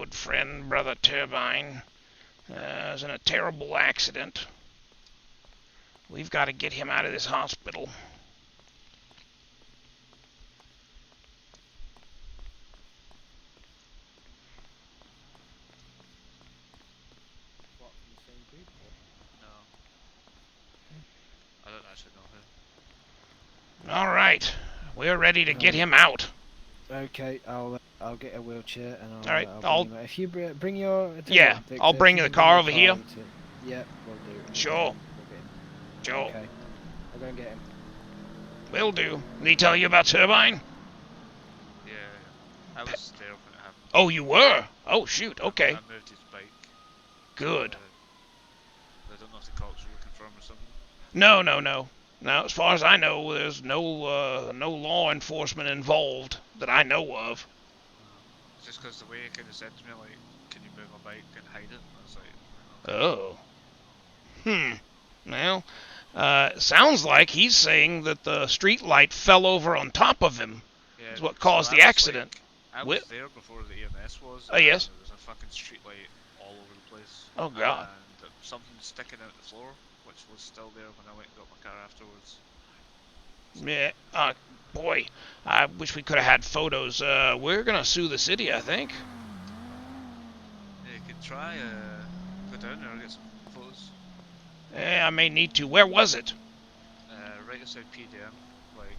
good friend, Brother Turbine, is in a terrible accident. We've got to get him out of this hospital. What, from the same group? No. I don't actually know who. All right, we're ready to get him out. Okay, I'll get a wheelchair and All right, I'll bring him out. If you bring your yeah, Victor, I'll bring if the you car your over here. Yeah, we'll do. Sure. We'll get him. Sure. Okay, I'll go and get him. Will do. Did he tell you about Turbine? Yeah, I was there when it happened. Oh, you were? Oh, shoot. Okay. I moved his bike. Good. I don't know if the cops were looking for him or something. No, no, no. Now, as far as I know, there's no law enforcement involved that I know of. Just because the way he kind of said to me, like, can you move my bike and hide it? I was like, okay. Oh. Well, sounds like he's saying that the street light fell over on top of him. Yeah, Is what caused the accident. Like, I was there before the EMS was. Oh, yes. There was a fucking street light all over the place. Oh, God. And something sticking out the floor, which was still there when I went and got my car afterwards. Yeah. Boy, I wish we could have had photos. We're gonna sue the city, I think. Yeah, you could try go down there and get some photos. I may need to. Where was it? Right outside PDM, like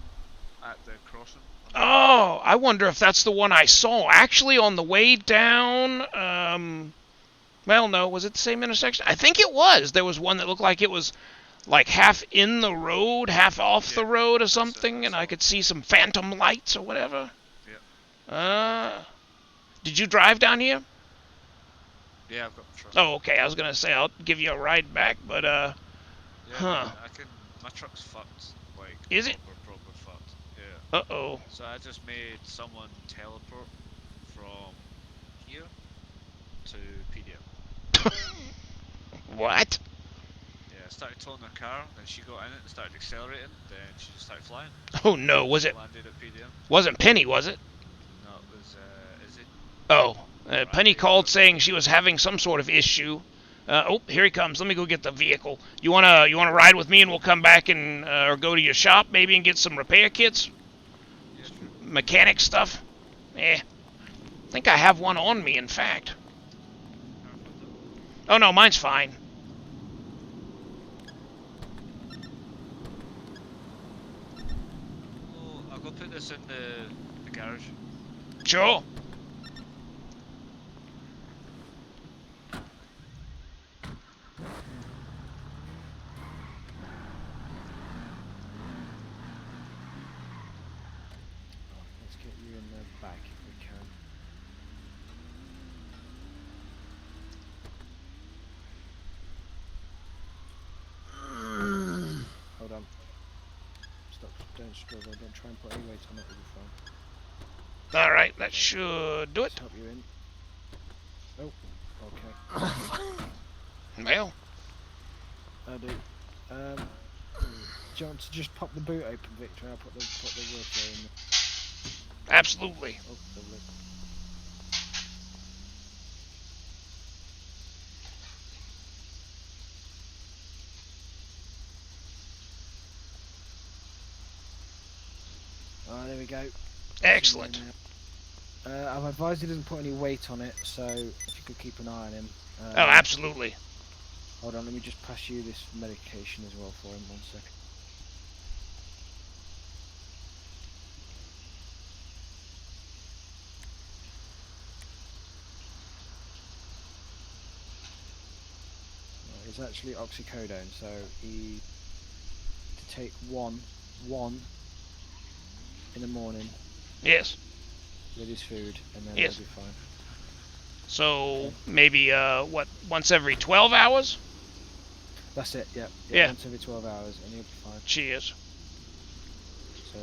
at the crossing. Oh, I wonder if that's the one I saw. Actually, on the way down, well, no, was it the same intersection? I think it was. There was one that looked like it was like half in the road, half off the road or something, and I could see some phantom lights or whatever. Yeah. Did you drive down here? Yeah, I've got the truck. Oh, okay. I was gonna say I'll give you a ride back, but yeah, huh? My truck's fucked. Like, Is it? Proper fucked. Yeah. Uh-oh. So I just made someone teleport from here to PDM. What? Yeah, I started towing her car, then she got in it and started accelerating, then she just started flying. Oh no, was it? Landed at PDM. Wasn't Penny, was it? No, it was Izzy. Oh, Penny called saying she was having some sort of issue. Oh, here he comes. Let me go get the vehicle. You wanna ride with me, and we'll come back and or go to your shop maybe and get some repair kits, Yeah, sure. mechanic stuff. I think I have one on me, in fact. Oh no, mine's fine. Oh, I'll go put this in the garage. Sure. Let's get you in the back if we can. Hold on. Stop. Don't struggle. Don't try and put any weight on it with your phone. All right, that should do it. Let's help you in. Oh, okay. Well, I do. Do you want to just pop the boot open, Victor? I'll put the wheelchair in there. absolutely. Oh, lovely. There we go. Excellent. I've advised he doesn't put any weight on it, so if you could keep an eye on him. Oh, absolutely. Hold on, let me just pass you this medication as well for him. 1 second. It's actually oxycodone, so he to take one in the morning Yes. with his food, and then Yes. he'll be fine. So maybe once every 12 hours? That's it. Yeah. Yeah. Once every 12 hours, and he'll be fine. Cheers. So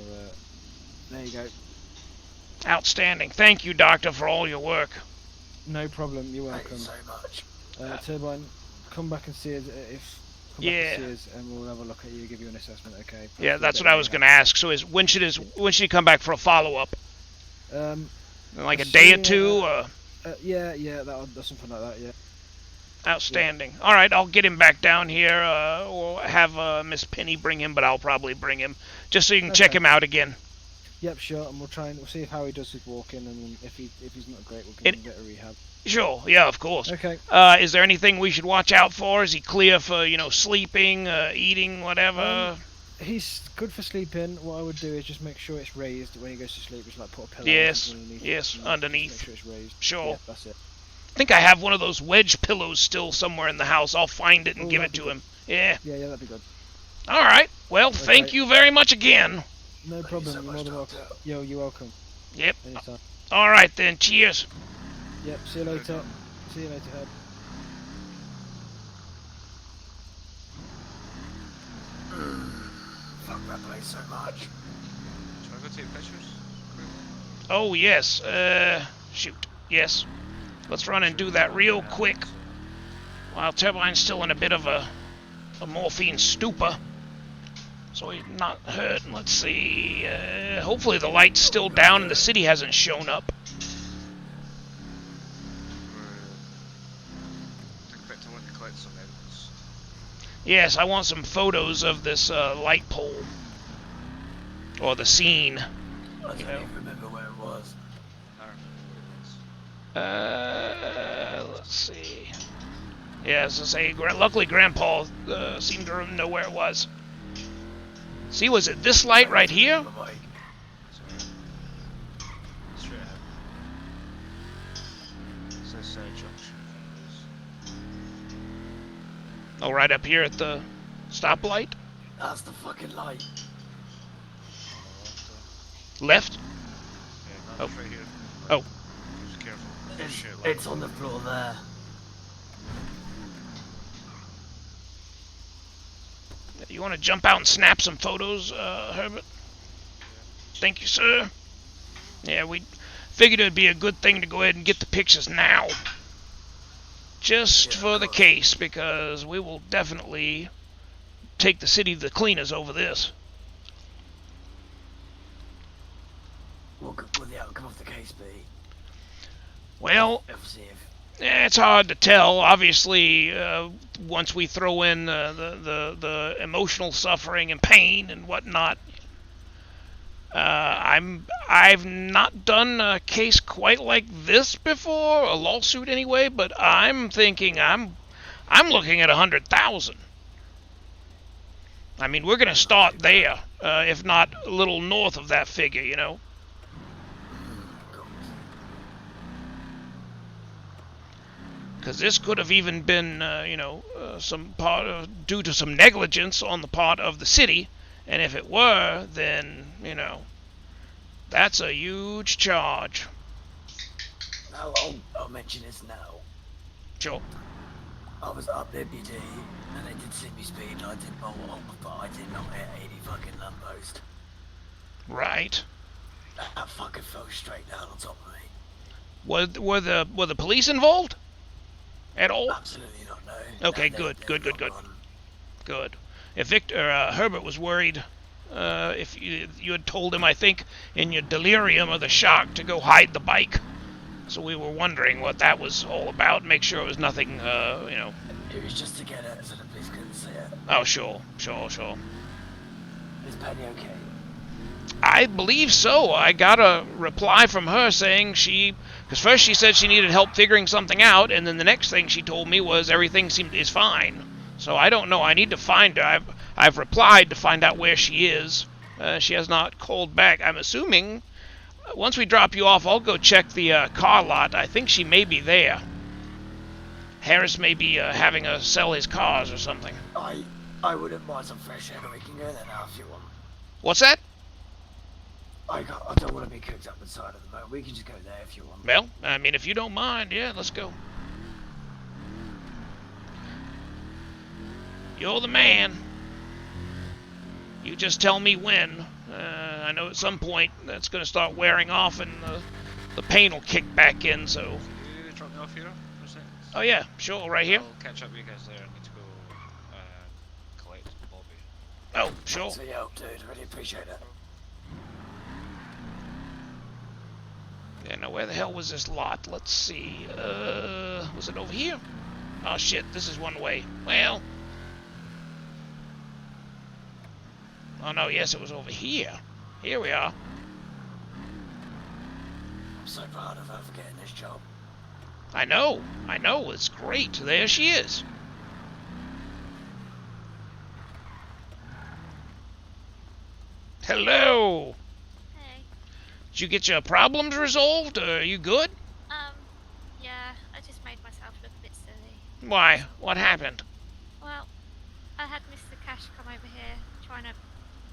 there you go. Outstanding. Thank you, Doctor, for all your work. No problem. You're welcome. Thank you so much. Turbine, come back and see us Come back and see us, and we'll have a look at you, give you an assessment. Okay. Yeah, that's what I was going to ask. So when should he come back for a follow-up? Um, Like a as day or soon- two? Yeah, that's something like that. Yeah. Outstanding. Yeah. All right, I'll get him back down here, or have Miss Penny bring him, but I'll probably bring him just so you can check him out again. Yep, sure, and we'll see how he does with walking, and if he's not great, we'll give him a bit of rehab. Sure, yeah, of course. Okay. Is there anything we should watch out for? Is he clear for, sleeping, eating, whatever? He's good for sleeping. What I would do is just make sure it's raised when he goes to sleep. Just like put a pillow underneath. Yes, underneath. Make sure it's raised. Sure. Yeah, that's it. I think I have one of those wedge pillows still somewhere in the house. I'll find it and give it to him. Yeah. Yeah, that'd be good. All right. Well, thank you very much again. No problem. You're more than welcome. Yo, you're welcome. Yep. Anytime. All right then. Cheers. Yep. See you later. See you later, Herb. Fuck that place so much. Should I go take pictures? Oh yes. Shoot. Yes. Let's run and do that real quick. While Turbine's still in a bit of a morphine stupor. So he's not hurt. Let's see. Hopefully the light's still down and the city hasn't shown up. Yes, I want some photos of this light pole. Or the scene. I don't even remember where it was. Let's see. Yeah, as I say, luckily Grandpa seemed to know where it was. See, was it this light right here? Oh, right up here at the stoplight? That's the fucking light. Left? Yeah, right here. Oh. Just careful. It's on the floor there. You want to jump out and snap some photos, Herbert? Thank you, sir. Yeah, we figured it would be a good thing to go ahead and get the pictures now. Just for the case, because we will definitely take the city to the cleaners over this. What will the outcome of the case be? Well, it's hard to tell. Obviously, once we throw in the emotional suffering and pain and whatnot, I've not done a case quite like this before, a lawsuit anyway. But I'm thinking I'm looking at 100,000. I mean, we're gonna start there, if not a little north of that figure, you know. Because this could have even been, some part of, due to some negligence on the part of the city, and if it were, then that's a huge charge. No, I'll mention this now. Sure. I was up MBD, and they did see me speed, and I did bolt off, but I did not hit 80 fucking lamppost. Right. That fucking fell straight down on top of me. Were the police involved? At all? Absolutely not, no. Okay, good. Good. If Herbert was worried, if you had told him, I think, in your delirium of the shock, to go hide the bike. So we were wondering what that was all about. Make sure it was nothing, It was just to get it so the police couldn't see it. Oh, sure. Is Penny okay? I believe so. I got a reply from her saying because first she said she needed help figuring something out, and then the next thing she told me was everything is fine. So I don't know. I need to find her. I've replied to find out where she is. She has not called back. I'm assuming once we drop you off, I'll go check the car lot. I think she may be there. Harris may be having us sell his cars or something. I wouldn't mind some fresh air, but we can go there now if you want. What's that? I don't want to be cooked up inside at the moment. We can just go there if you want. Well, I mean, if you don't mind, yeah, let's go. You're the man. You just tell me when. I know at some point that's going to start wearing off and the pain will kick back in, so... Can you drop me off here for a second? Oh yeah, sure, right here. I'll catch up with you guys there. I need to go collect Bobby. Oh, sure. Thanks for your help, dude. Really appreciate it. Yeah, now where the hell was this lot? Let's see. Was it over here? Oh shit, this is one way. Well. Oh no, yes, it was over here. Here we are. I'm so proud of her for getting this job. I know, it's great. There she is. Hello. Hey. Did you get your problems resolved? Are you good? Yeah, I just made myself look a bit silly. Why? What happened? Well, I had Mr. Cash come over here trying to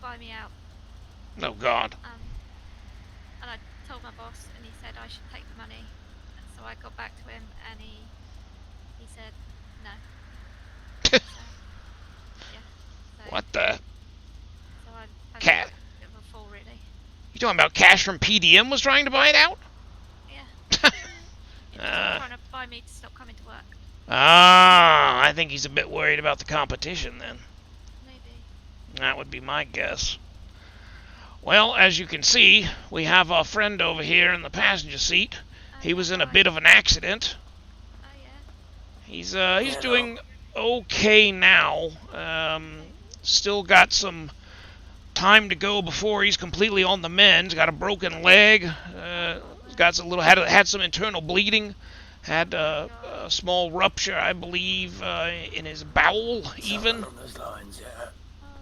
buy me out. Oh God. And I told my boss, and he said I should take the money. And so I got back to him, and he said no. So, yeah. So, What the? So I Cat. was a bit of a fool, really. You talking about Cash from PDM was trying to buy it out? Yeah. He was trying to buy me to stop coming to work. Ah, I think he's a bit worried about the competition then. Maybe. That would be my guess. Well, as you can see, we have our friend over here in the passenger seat. He was in a bit of an accident. Oh He's yeah. he's doing okay now. Still got some time to go before he's completely on the mend. He's got a broken leg. Got a little had some internal bleeding. Had a small rupture, I believe, in his bowel even. Along those lines, yeah.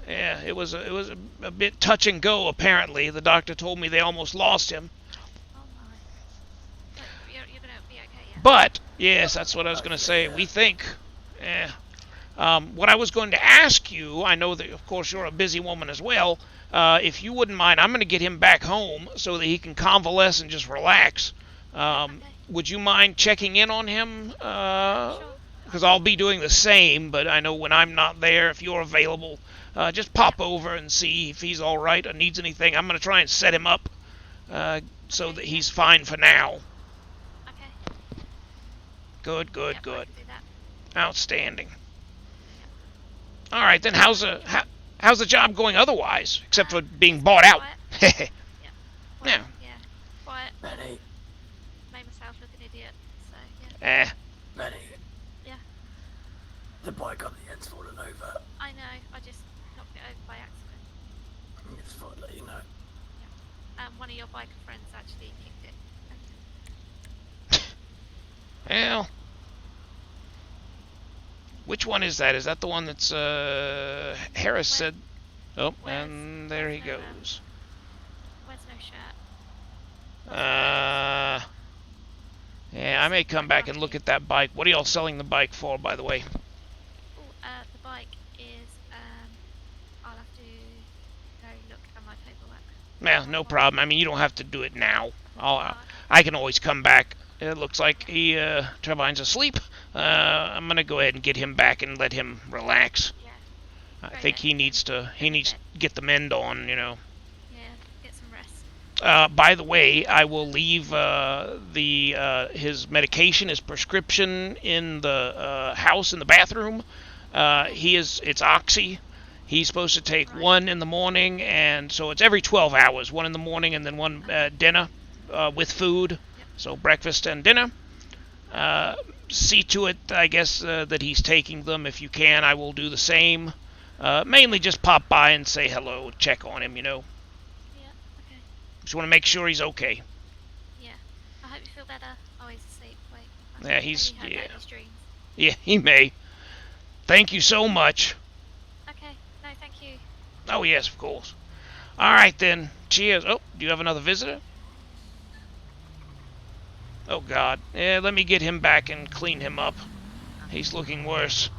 Yeah, it was a bit touch and go. Apparently, the doctor told me they almost lost him. Oh my. But you're gonna be okay, yeah? But yes, that's what I was going to say. We think. What I was going to ask you, I know that of course you're a busy woman as well. If you wouldn't mind, I'm going to get him back home so that he can convalesce and just relax. Okay. Would you mind checking in on him? Sure. Because I'll be doing the same, but I know when I'm not there, if you're available, just pop over and see if he's all right or needs anything. I'm going to try and set him up so that he's fine for now. Okay. Good, Yeah, good, I good. can do that. Outstanding. All right, then how's the job going otherwise, except for being bought out? Quiet. Well, Yeah. Yeah. Quiet. Benny, Made myself look an idiot. So yeah. Benny. Yeah. The bike on the end's fallen over. I know. I just knocked it over by accident. Just thought I'd let you know. One of your biker friends actually kicked it. Well, which one is that? Is that the one that's Harris said? Oh, and there he goes. Where's no shirt? Yeah, I may come back and look at that bike. What are y'all selling the bike for, by the way? Oh, the bike is. I'll have to go look at my paperwork. Well, no problem. I mean, you don't have to do it now. I can always come back. It looks like Trevine's asleep. I'm gonna go ahead and get him back and let him relax. Yeah. I think he needs to get the mend on, you know. Yeah. Get some rest. By the way, I will leave his medication, his prescription in the house in the bathroom. It's Oxy. He's supposed to take one in the morning, and so it's every 12 hours, one in the morning and then one dinner with food. So breakfast and dinner. See to it, I guess, that he's taking them. If you can, I will do the same. Mainly just pop by and say hello, check on him, you know. Yeah. Okay. Just want to make sure he's okay. Yeah. I hope you feel better. Oh, he's asleep. Wait. Yeah, he's Maybe he heard that in his dreams. Yeah, he may. Thank you so much. Okay. No, thank you. Oh yes, of course. All right then. Cheers. Oh, do you have another visitor? Oh God. Yeah, let me get him back and clean him up. He's looking worse.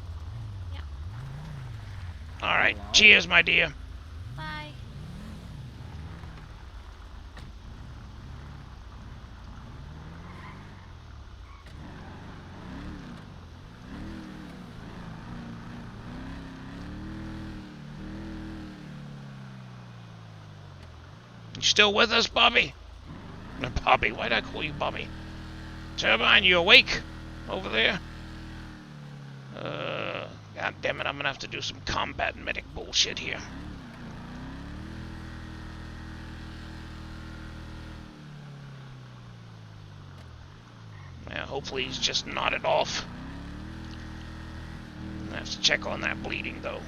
Yeah. All right. Cheers, my dear. Bye. You still with us, Bobby? Bobby, why'd I call you Bobby? Turbine, you awake over there? God damn it, I'm gonna have to do some combat medic bullshit here. Hopefully he's just nodded off. I have to check on that bleeding, though.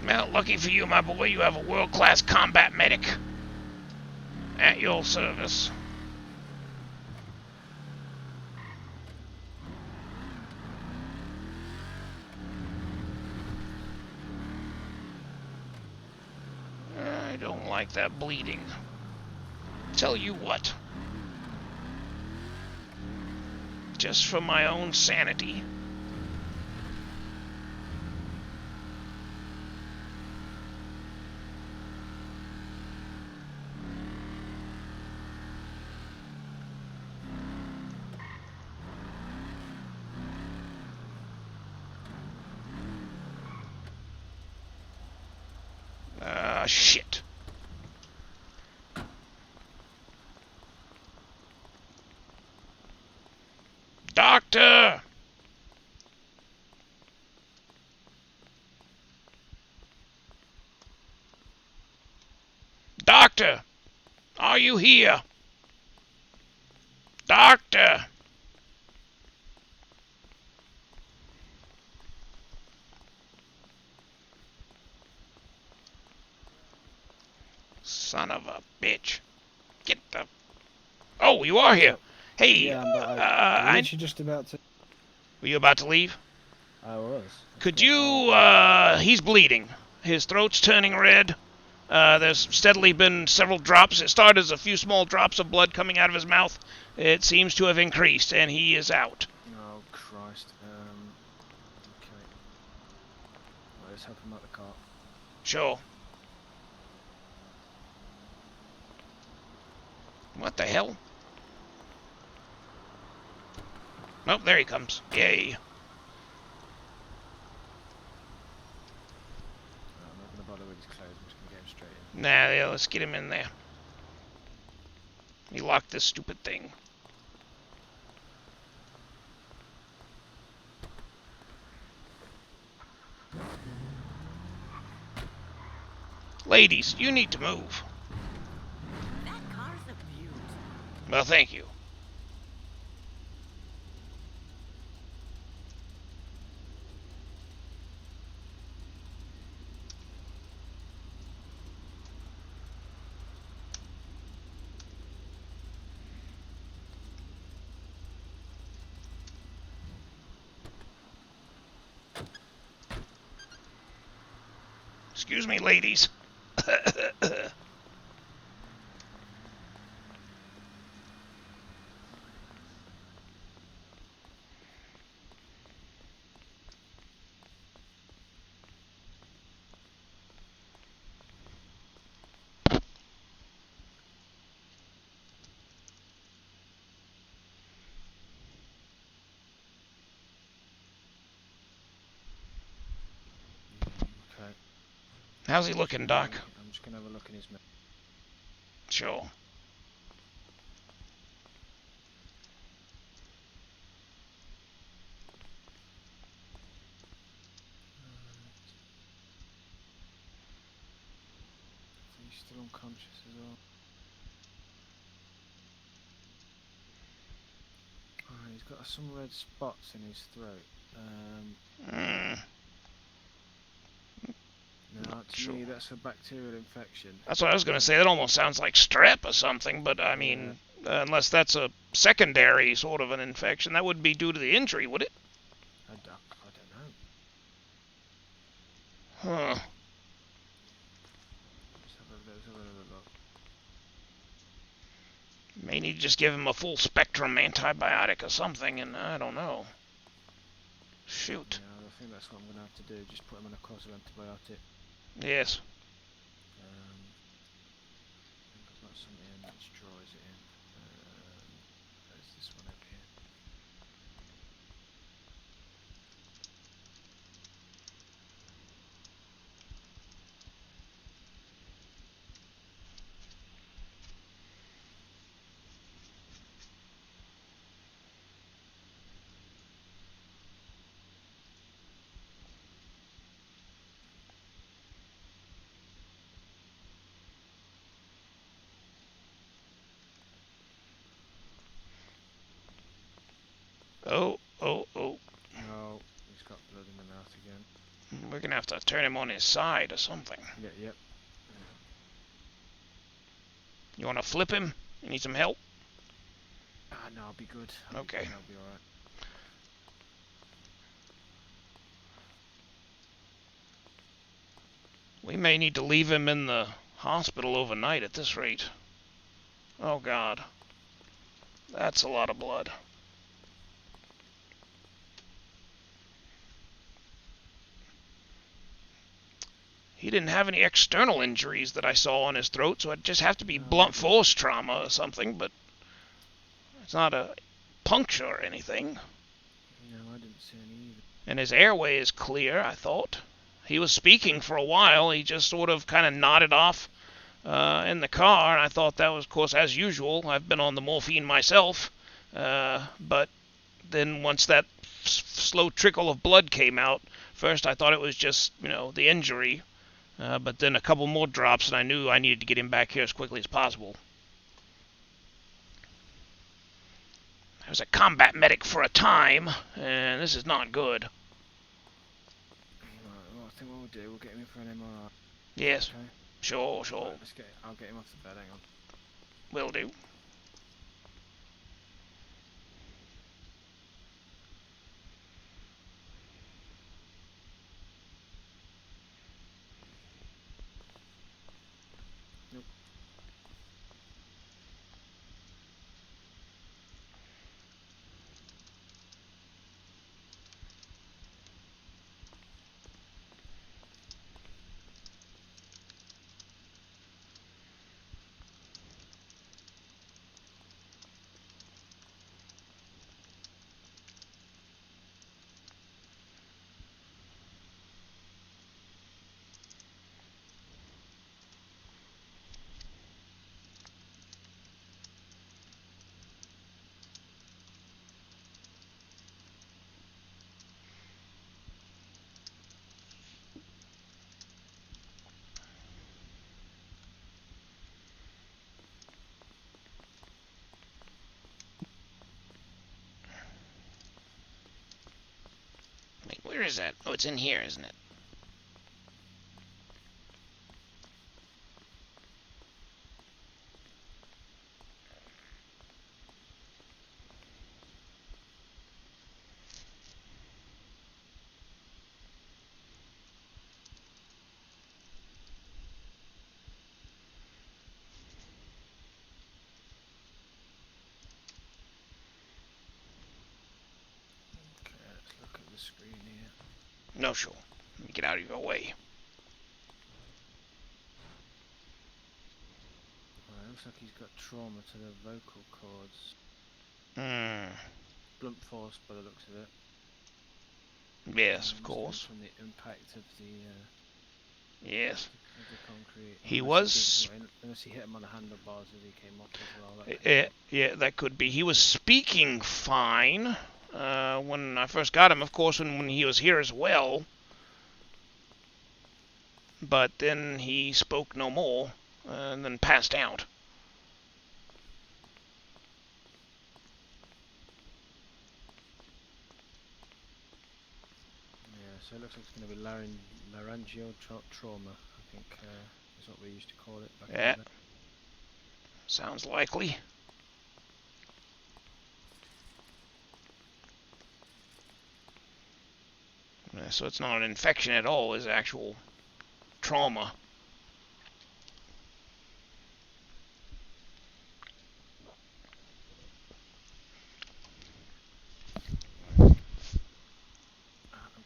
Well, lucky for you, my boy, you have a world-class combat medic at your service. I don't like that bleeding. Tell you what. Just for my own sanity. Shit. Doctor! Doctor! Are you here? Doctor! Son of a bitch. Get the... Oh, you are here. Hey, Yeah, I'm literally just about to... Were you about to leave? I was. Could you, he's bleeding. His throat's turning red. There's steadily been several drops. It started as a few small drops of blood coming out of his mouth. It seems to have increased, and he is out. Oh, Christ. Okay. Well, let's help him out the car. Sure. What the hell? Oh, there he comes. Yay. I'm not going to bother with his clothes. I'm just going to get him straight in. Nah, yeah, let's get him in there. Let me lock this stupid thing. Ladies, you need to move. That car's a beaut. Well, thank you. Excuse me, ladies. Okay. How's he looking, Doc? I'm just going to have a look in his mouth. Sure. He's still unconscious as well. Oh, he's got some red spots in his throat. No, to me that's a bacterial infection. That's what I was going to say. That almost sounds like strep or something, but I mean, unless that's a secondary sort of an infection, that wouldn't be due to the injury, would it? I don't know. Huh. Let's have a look. May need to just give him a full spectrum antibiotic or something, and I don't know. Shoot. Yeah, I think that's what I'm going to have to do. Just put him on a course of antibiotic. Yes. I think I've got some in. Let's draw it in. There's this one up here. Oh, oh, oh. No, he's got blood in the mouth again. We're gonna have to turn him on his side or something. Yeah, yep. You wanna flip him? You need some help? Ah, no, I'll be good. Okay. I'll be alright. We may need to leave him in the hospital overnight at this rate. Oh God. That's a lot of blood. He didn't have any external injuries that I saw on his throat, so it'd just have to be blunt force trauma or something, but it's not a puncture or anything. No, I didn't see any either. And his airway is clear, I thought. He was speaking for a while. He just sort of kind of nodded off in the car, and I thought that was, of course, as usual. I've been on the morphine myself, but then once that slow trickle of blood came out, first I thought it was just, the injury, but then a couple more drops, and I knew I needed to get him back here as quickly as possible. I was a combat medic for a time, and this is not good. Right, well, I think what we'll do, we'll get him in for an MRI. Yes, Okay. sure. Right, I'll get him off the bed, hang on. Will do. Nope. Wait, where is that? Oh, it's in here, isn't it? Okay, let's look at the screen here. No, sure. Let me get out of your way. Right, looks like he's got trauma to the vocal cords. Blunt force by the looks of it. Yes, of course. From the impact of the Yes. concrete. He Unless he hit him on the handlebars as he came off as well. Yeah, that could be. He was speaking fine when I first got him, of course, when he was here as well. But then he spoke no more and then passed out. Yeah, so it looks like it's going to be laryngeal trauma, I think is what we used to call it back in the day. Sounds likely. So it's not an infection at all, it's actual trauma. I'm going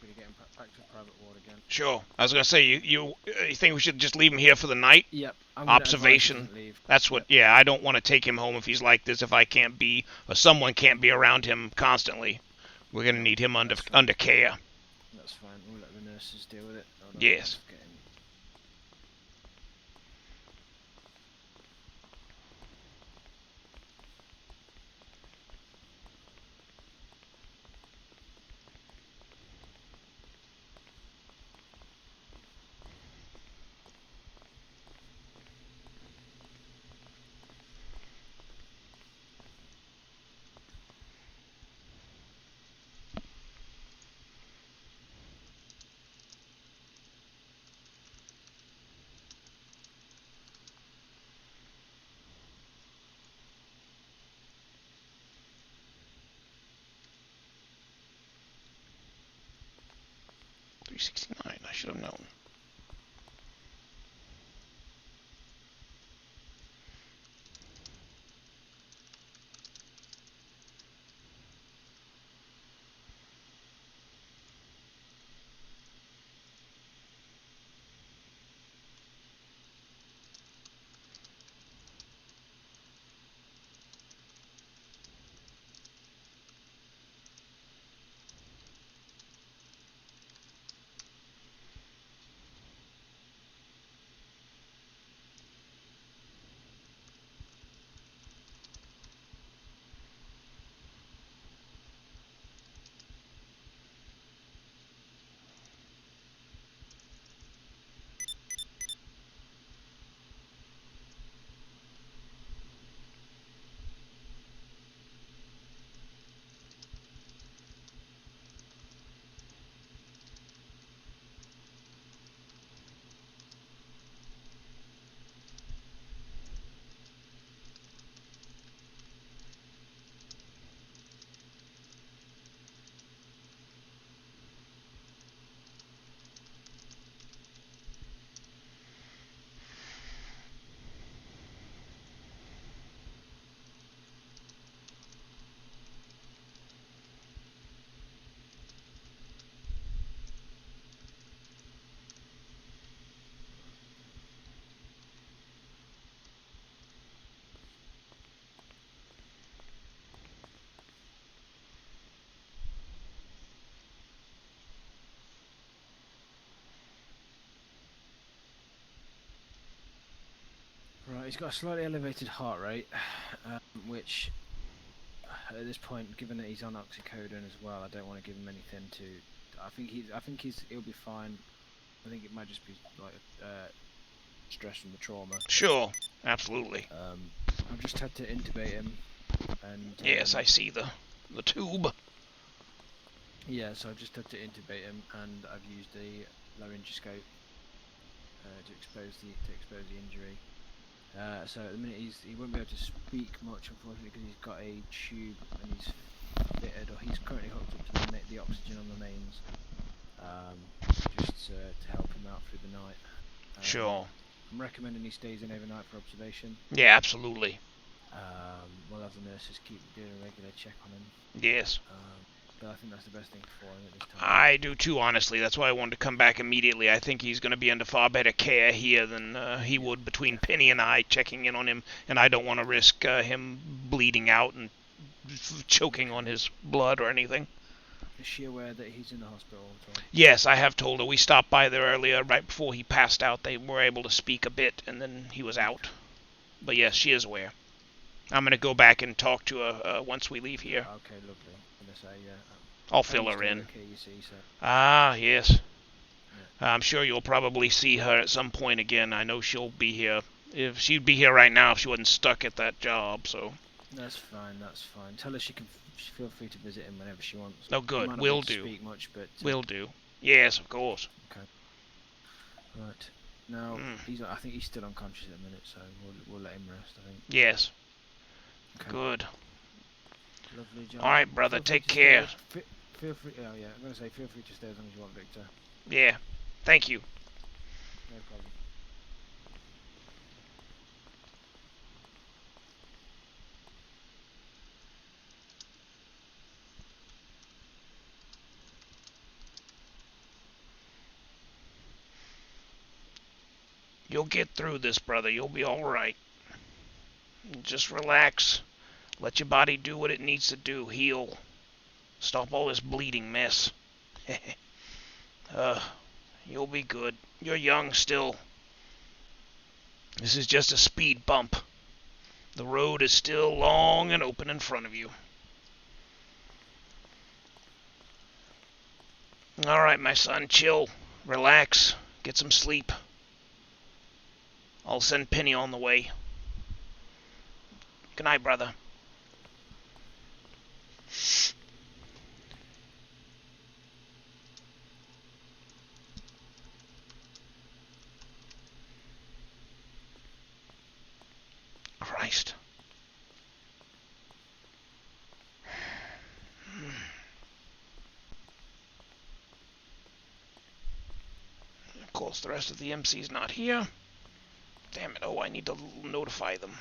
to get him back to private ward again. Sure. I was going to say, you think we should just leave him here for the night? Yep. Observation. That's what, yeah, I don't want to take him home if he's like this, if I can't be, or someone can't be around him constantly. We're going to need him under care. That's fine. We'll let the nurses deal with it. Yes. 369. I should have known. Right, he's got a slightly elevated heart rate, which at this point, given that he's on oxycodone as well, I don't want to give him anything to. I think he'll be fine. I think it might just be like stress from the trauma. Sure, absolutely. I've just had to intubate him, and Yes, I see the tube. yeah, so I've just had to intubate him, and I've used the laryngoscope to expose the injury. So at the minute he won't be able to speak much, unfortunately, because he's got a tube and he's fitted, or he's currently hooked up to the oxygen on the mains, just to help him out through the night. Sure. I'm recommending he stays in overnight for observation. Yeah, absolutely. We'll have the nurses keep doing a regular check on him. Yes. But I think that's the best thing for him at this time. I do too, honestly. That's why I wanted to come back immediately. I think he's going to be under far better care here than he would between Penny and I checking in on him, and I don't want to risk him bleeding out and choking on his blood or anything. Is she aware that he's in the hospital at all? Yes, I have told her. We stopped by there earlier, right before he passed out. They were able to speak a bit, and then he was out. But yes, she is aware. I'm going to go back and talk to her once we leave here. Okay, lovely. I'm going to say, yeah. I'll fill her in. Okay, you see, so. Ah, yes. Yeah. I'm sure you'll probably see her at some point again. I know she'll be here. If she'd be here right now if she wasn't stuck at that job, so. That's fine, that's fine. Tell her she can feel free to visit him whenever she wants. Oh, good. Might not Will be able to do. speak much, but, Will do. Yes, of course. Okay. Right. Now, I think he's still unconscious at the minute, so we'll let him rest, I think. Yes. Okay. Good. Lovely job. All right, brother. Feel free Take to care. stay. Feel free. Oh yeah, I'm gonna say feel free to stay as long as you want, Victor. Yeah. Thank you. No problem. You'll get through this, brother. You'll be all right. Just relax. Let your body do what it needs to do. Heal. Stop all this bleeding mess. You'll be good. You're young still. This is just a speed bump. The road is still long and open in front of you. All right, my son, chill. Relax. Get some sleep. I'll send Penny on the way. Good night, brother. Christ. course, the rest of the MC's not here. Damn it. Oh, I need to notify them.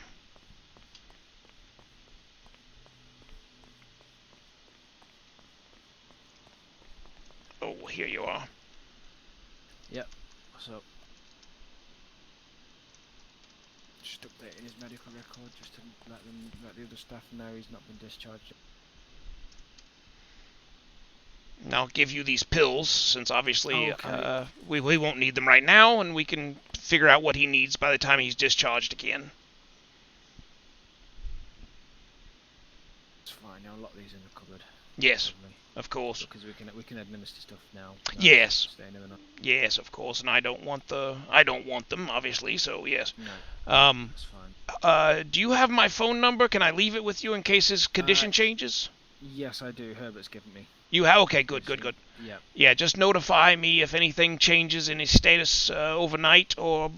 Oh, here you are. Yep. So, just updating his medical record just to let the other staff know he's not been discharged. And I'll give you these pills, since obviously Okay. we won't need them right now, and we can figure out what he needs by the time he's discharged again. It's fine. I'll lock these in the cupboard. Yes, Probably. of course. Because we can administer stuff now. Yes. Staying overnight. Yes, of course, and I don't want them, obviously. So yes. No. Um, That's fine. do you have my phone number? Can I leave it with you in case his condition changes? Yes, I do. Herbert's given me. You have? Okay, good. Yeah. Yeah, just notify me if anything changes in his status overnight or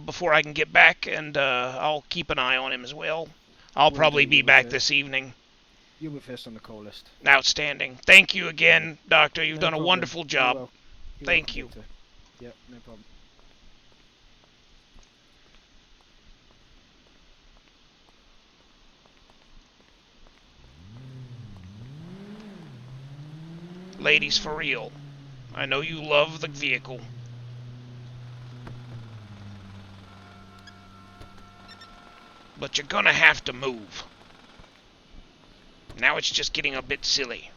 before I can get back, and I'll keep an eye on him as well. I'll probably be back this evening. You'll be first on the call list. Outstanding. Thank you again, Doctor. You've done a wonderful job. Thank you. Yep, no problem. Ladies, for real. I know you love the vehicle. But you're gonna have to move. Now it's just getting a bit silly.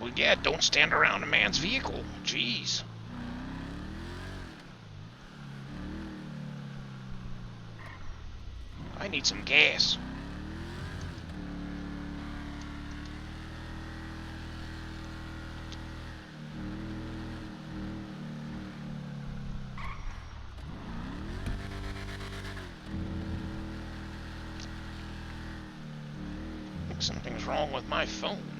Well, yeah, don't stand around a man's vehicle. Jeez. I need some gas. I think something's wrong with my phone.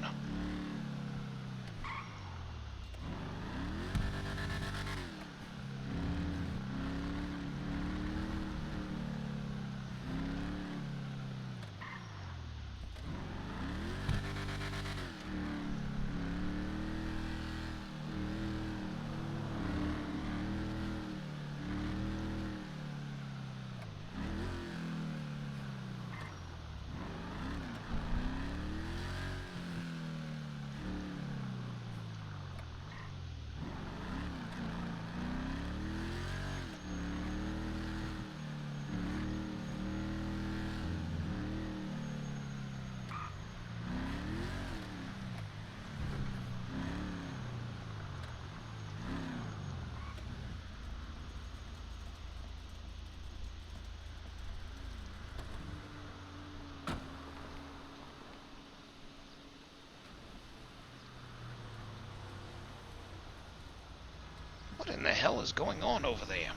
What in the hell is going on over there?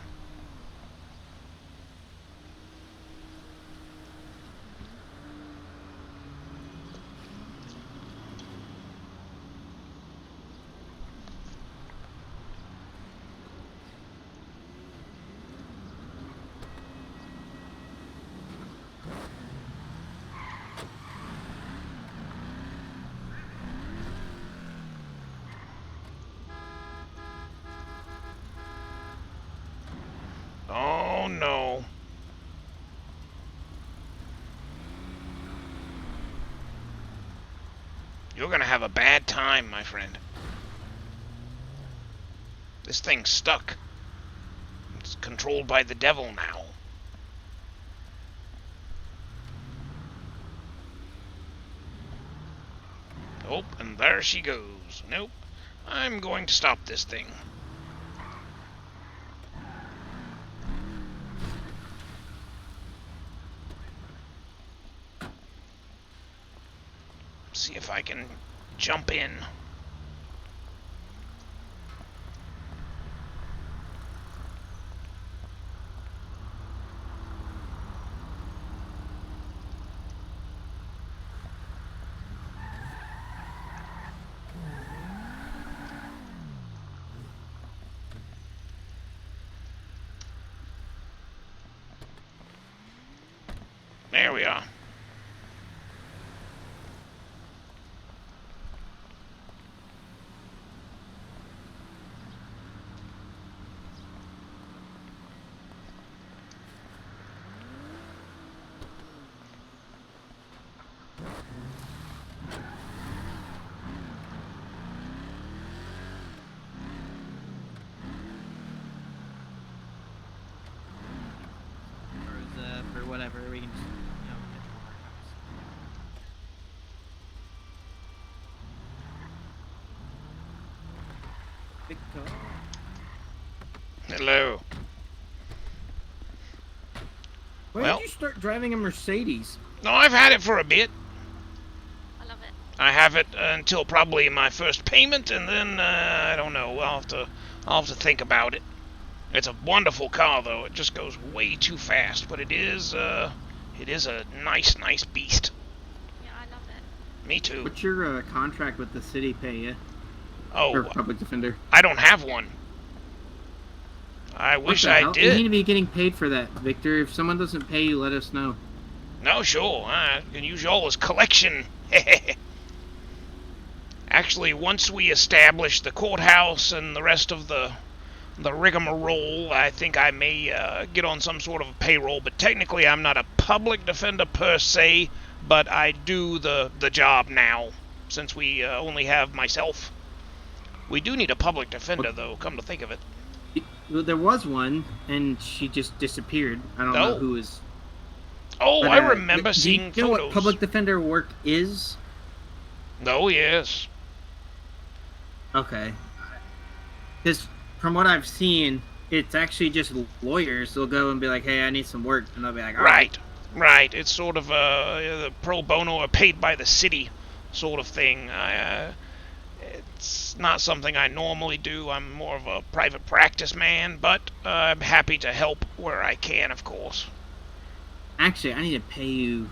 Oh no. You're gonna have a bad time, my friend. This thing's stuck. It's controlled by the devil now. Oh, and there she goes. Nope. I'm going to stop this thing. See if I can jump in. we are. For whatever we can just, you know, get to our house. Victor. Hello. Why Well- did you start driving a Mercedes? No, I've had it for a bit. I love it. I have it until probably my first payment, and then I don't know. I'll have to think about it. It's a wonderful car, though. It just goes way too fast, but it is a nice beast. Yeah, I love it. Me too. What's your contract with the city pay you? Oh, Or public defender? I don't have one. I wish I You need did. to be getting paid for that, Victor. If someone doesn't pay you, let us know. No, sure. I can use y'all as collection. Actually, once we establish the courthouse and the rest of the rigmarole, I think I may get on some sort of a payroll. But technically, I'm not a public defender per se, but I do the job now, since we only have myself. We do need a public defender, though, come to think of it. Well, there was one, and she just disappeared. I don't know Oh. who is. Oh, But, I remember do seeing you know photos. what public defender work is? Oh, yes. Okay. Because from what I've seen, it's actually just lawyers. They'll go and be like, "Hey, I need some work," and they'll be like, "All right." Right. It's sort of the pro bono or paid by the city sort of thing. It's not something I normally do. I'm more of a private practice man, but I'm happy to help where I can, of course. Actually, I need to pay you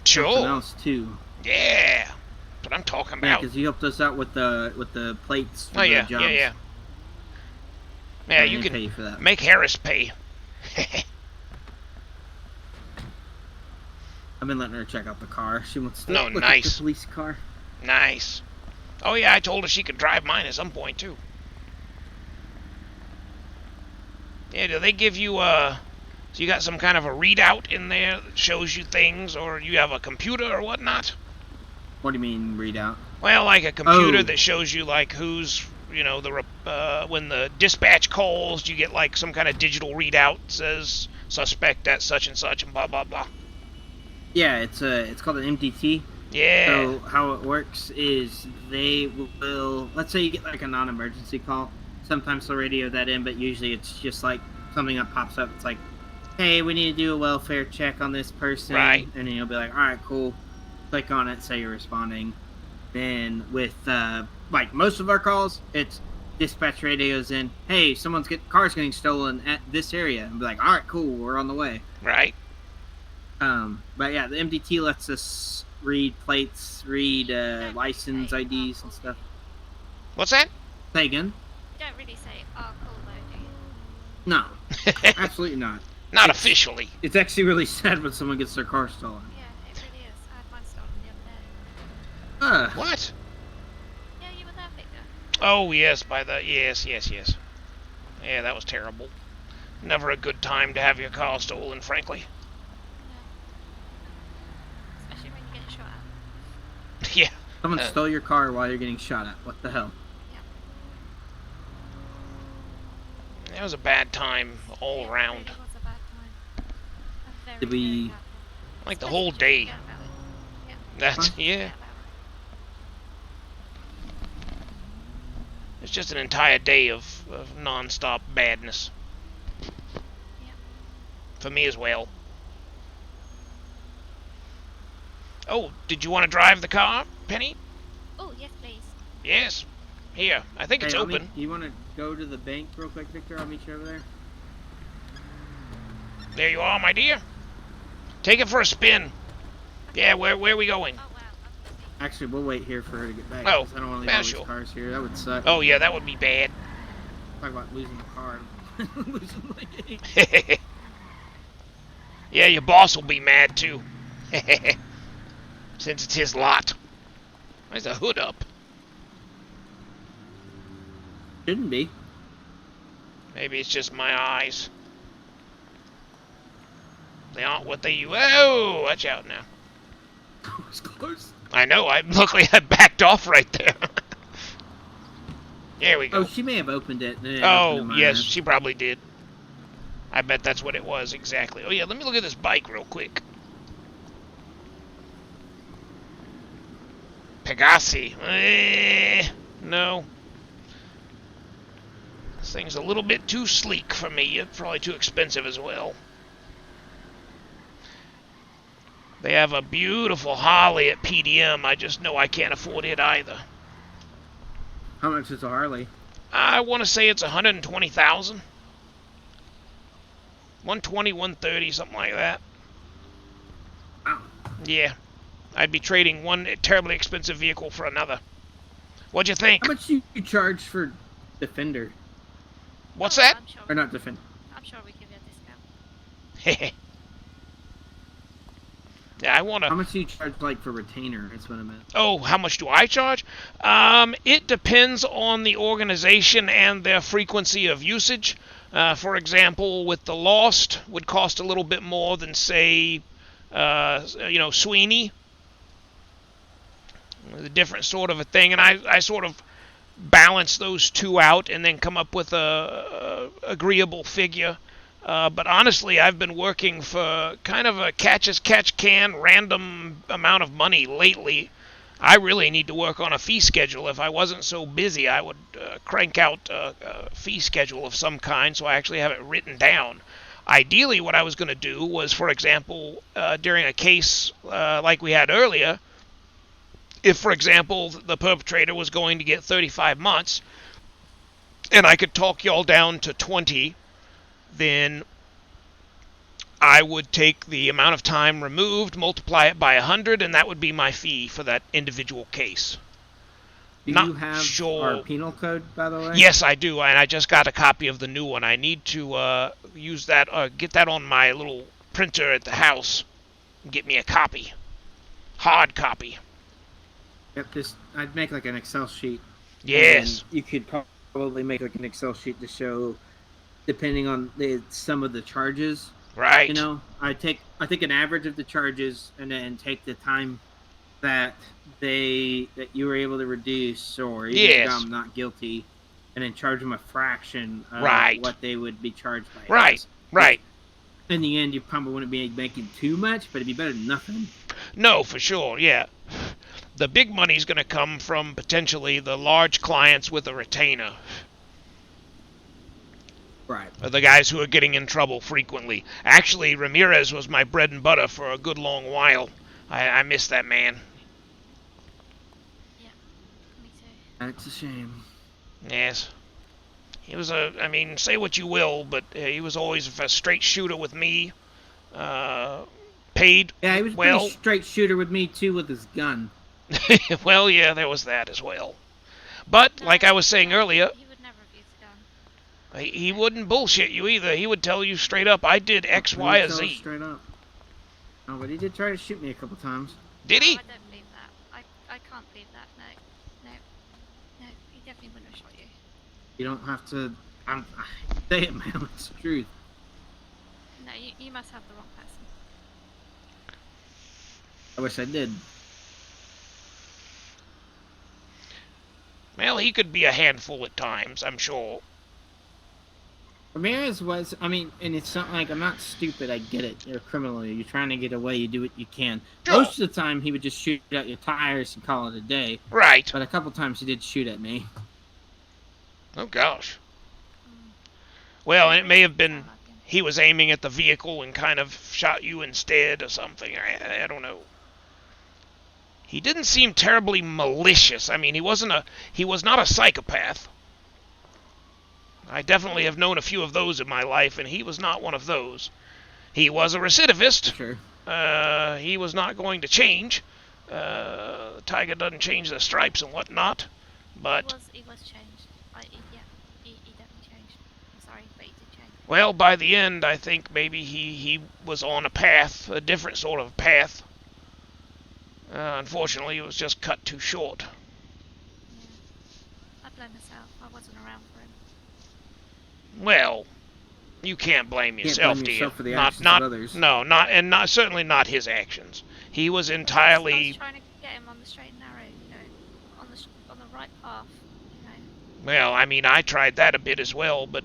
something Sure. else too. Yeah. That's what I'm talking Yeah, about. because you helped us out with the plates. For Oh, the yeah, jobs. yeah. I Yeah, need you to pay can you for that. make Harris pay. I've been letting her check out the car. She wants to No, look nice. at the police car. Nice. Oh, yeah, I told her she could drive mine at some point, too. Yeah, do they give you, so you got some kind of a readout in there that shows you things, or you have a computer or whatnot? What do you mean readout? Well, like a computer Oh. that shows you, like, who's, you know, when the dispatch calls, you get, like, some kind of digital readout that says suspect at such and such and blah, blah, blah. Yeah, it's called an MDT. Yeah. So how it works is they will, let's say you get like a non-emergency call. Sometimes they'll radio that in, but usually it's just like something that pops up. It's like, hey, we need to do a welfare check on this person. Right. And then you'll be like, all right, cool. Click on it, say you're responding. Then with like most of our calls, it's dispatch radios in. Hey, car's getting stolen at this area. And be like, all right, cool, we're on the way. Right. But yeah, the MDT lets us read plates, read license IDs and stuff. What's that? Say again? You don't really say, "Oh, cool," though, do you? No, absolutely not. Not officially. It's actually really sad when someone gets their car stolen. Yeah, it really is. I had mine stolen the other day. What? Yeah, you were there, Victor. Oh, yes, yes. Yeah, that was terrible. Never a good time to have your car stolen, frankly. No. Especially when you get shot at. Yeah. Someone stole your car while you're getting shot at. What the hell? It was a bad time all It around. really was a bad time. A very, Did we- very bad time. Like the Especially whole if you day. forget about it. Yeah, That's, Huh? yeah. forget about it. It's just an entire day of non-stop badness. Yeah. For me as well. Oh, did you want to drive the car, Penny? Oh, yes, please. Yes. Here, I think it's Hey, open. You want to go to the bank real quick, Victor? I'll meet you over there. There you are, my dear. Take it for a spin. Yeah, where are we going? Oh, wow. Actually, we'll wait here for her to get back. Oh, 'Cause I don't want to leave yeah, all these sure. cars here. That would suck. Oh, yeah, that would be bad. Talk about losing a car. Losing my game. Yeah, your boss will be mad too. Since it's his lot. Why's the hood up? Shouldn't be. Maybe it's just my eyes. They aren't what they used. Oh, watch out now. That was close. I know. Luckily I backed off right there. There we go. Oh, she may have opened it. Oh, yes, she probably did. I bet that's what it was, exactly. Oh, yeah, let me look at this bike real quick. Pegasi. No. This thing's a little bit too sleek for me. It's probably too expensive as well. They have a beautiful Harley at PDM. I just know I can't afford it either. How much is a Harley? I want to say it's 120,000. 120, 130, something like that. Wow. Yeah. I'd be trading one terribly expensive vehicle for another. What'd you think? How much do you charge for Defender? What's Oh, that? I'm sure, Or not Defender? I'm sure we give you a discount. Yeah, I want How to... much do you charge, like, for retainer? That's what I meant. Oh, how much do I charge? It depends on the organization and their frequency of usage. For example, with the Lost, would cost a little bit more than, say, Sweeney. A different sort of a thing, and I sort of balance those two out and then come up with a agreeable figure. But honestly, I've been working for kind of a catch-as-catch-can random amount of money lately. I really need to work on a fee schedule. If I wasn't so busy, I would crank out a fee schedule of some kind so I actually have it written down. Ideally, what I was going to do was, for example, during a case like we had earlier, if, for example, the perpetrator was going to get 35 months, and I could talk y'all down to 20, then I would take the amount of time removed, multiply it by 100, and that would be my fee for that individual case. Do Not you have sure. our penal code, by the way? Yes, I do, and I just got a copy of the new one. I need to use that, get that on my little printer at the house, and get me a copy. Hard copy. Yep, I'd make like an Excel sheet. Yes. And you could probably make like an Excel sheet to show, depending on some of the charges. Right. You know, I take an average of the charges and then take the time that you were able to reduce, or even Yes. if I'm not guilty, and then charge them a fraction of Right. what they would be charged by. Right. us. Right. In the end, you probably wouldn't be making too much, but it'd be better than nothing. No, for sure, yeah. The big money's going to come from potentially the large clients with a retainer. Right. The guys who are getting in trouble frequently. Actually, Ramirez was my bread and butter for a good long while. I miss that man. Yeah, me too. That's a shame. Yes. He was say what you will, but he was always a straight shooter with me. Paid Yeah, he was a well. pretty straight shooter with me too, with his gun. Well, yeah, there was that as well. But, like I was saying earlier, He would never abuse a gun. he wouldn't bullshit you either. He would tell you straight up, I did X, He Y, would or tell us Z. Straight up. Oh, but he did try to shoot me a couple times. Did he? No, I don't believe that. I can't believe that. No, he definitely wouldn't have shot you. You don't have to. I say it, man. It's the truth. No, you must have the wrong person. I wish I did. Well, he could be a handful at times, I'm sure. Ramirez was, and it's not like, I'm not stupid, I get it. You're a criminal, you're trying to get away, you do what you can. Sure. Most of the time, he would just shoot out your tires and call it a day. Right. But a couple times he did shoot at me. Oh, gosh. Mm. Well, and it may have been Sound like him. he was aiming at the vehicle and kind of shot you instead or something. I don't know. He didn't seem terribly malicious. I mean, he was not a psychopath. I definitely have known a few of those in my life, and he was not one of those. He was a recidivist. Sure. He was not going to change. The tiger doesn't change the stripes and whatnot. But He was changed. He definitely changed. I'm sorry, but he did change. Well, by the end, I think maybe he was on a path, a different sort of path. Unfortunately, it was just cut too short. Yeah. I blame myself. I wasn't around for him. Well, you can't blame Can't yourself, blame do yourself you? for the Not, actions not, of others. no, not, and not certainly not his actions. He was I was entirely. trying to get him on the straight and narrow, you know, on the right path, you know. Well, I mean, I tried that a bit as well, but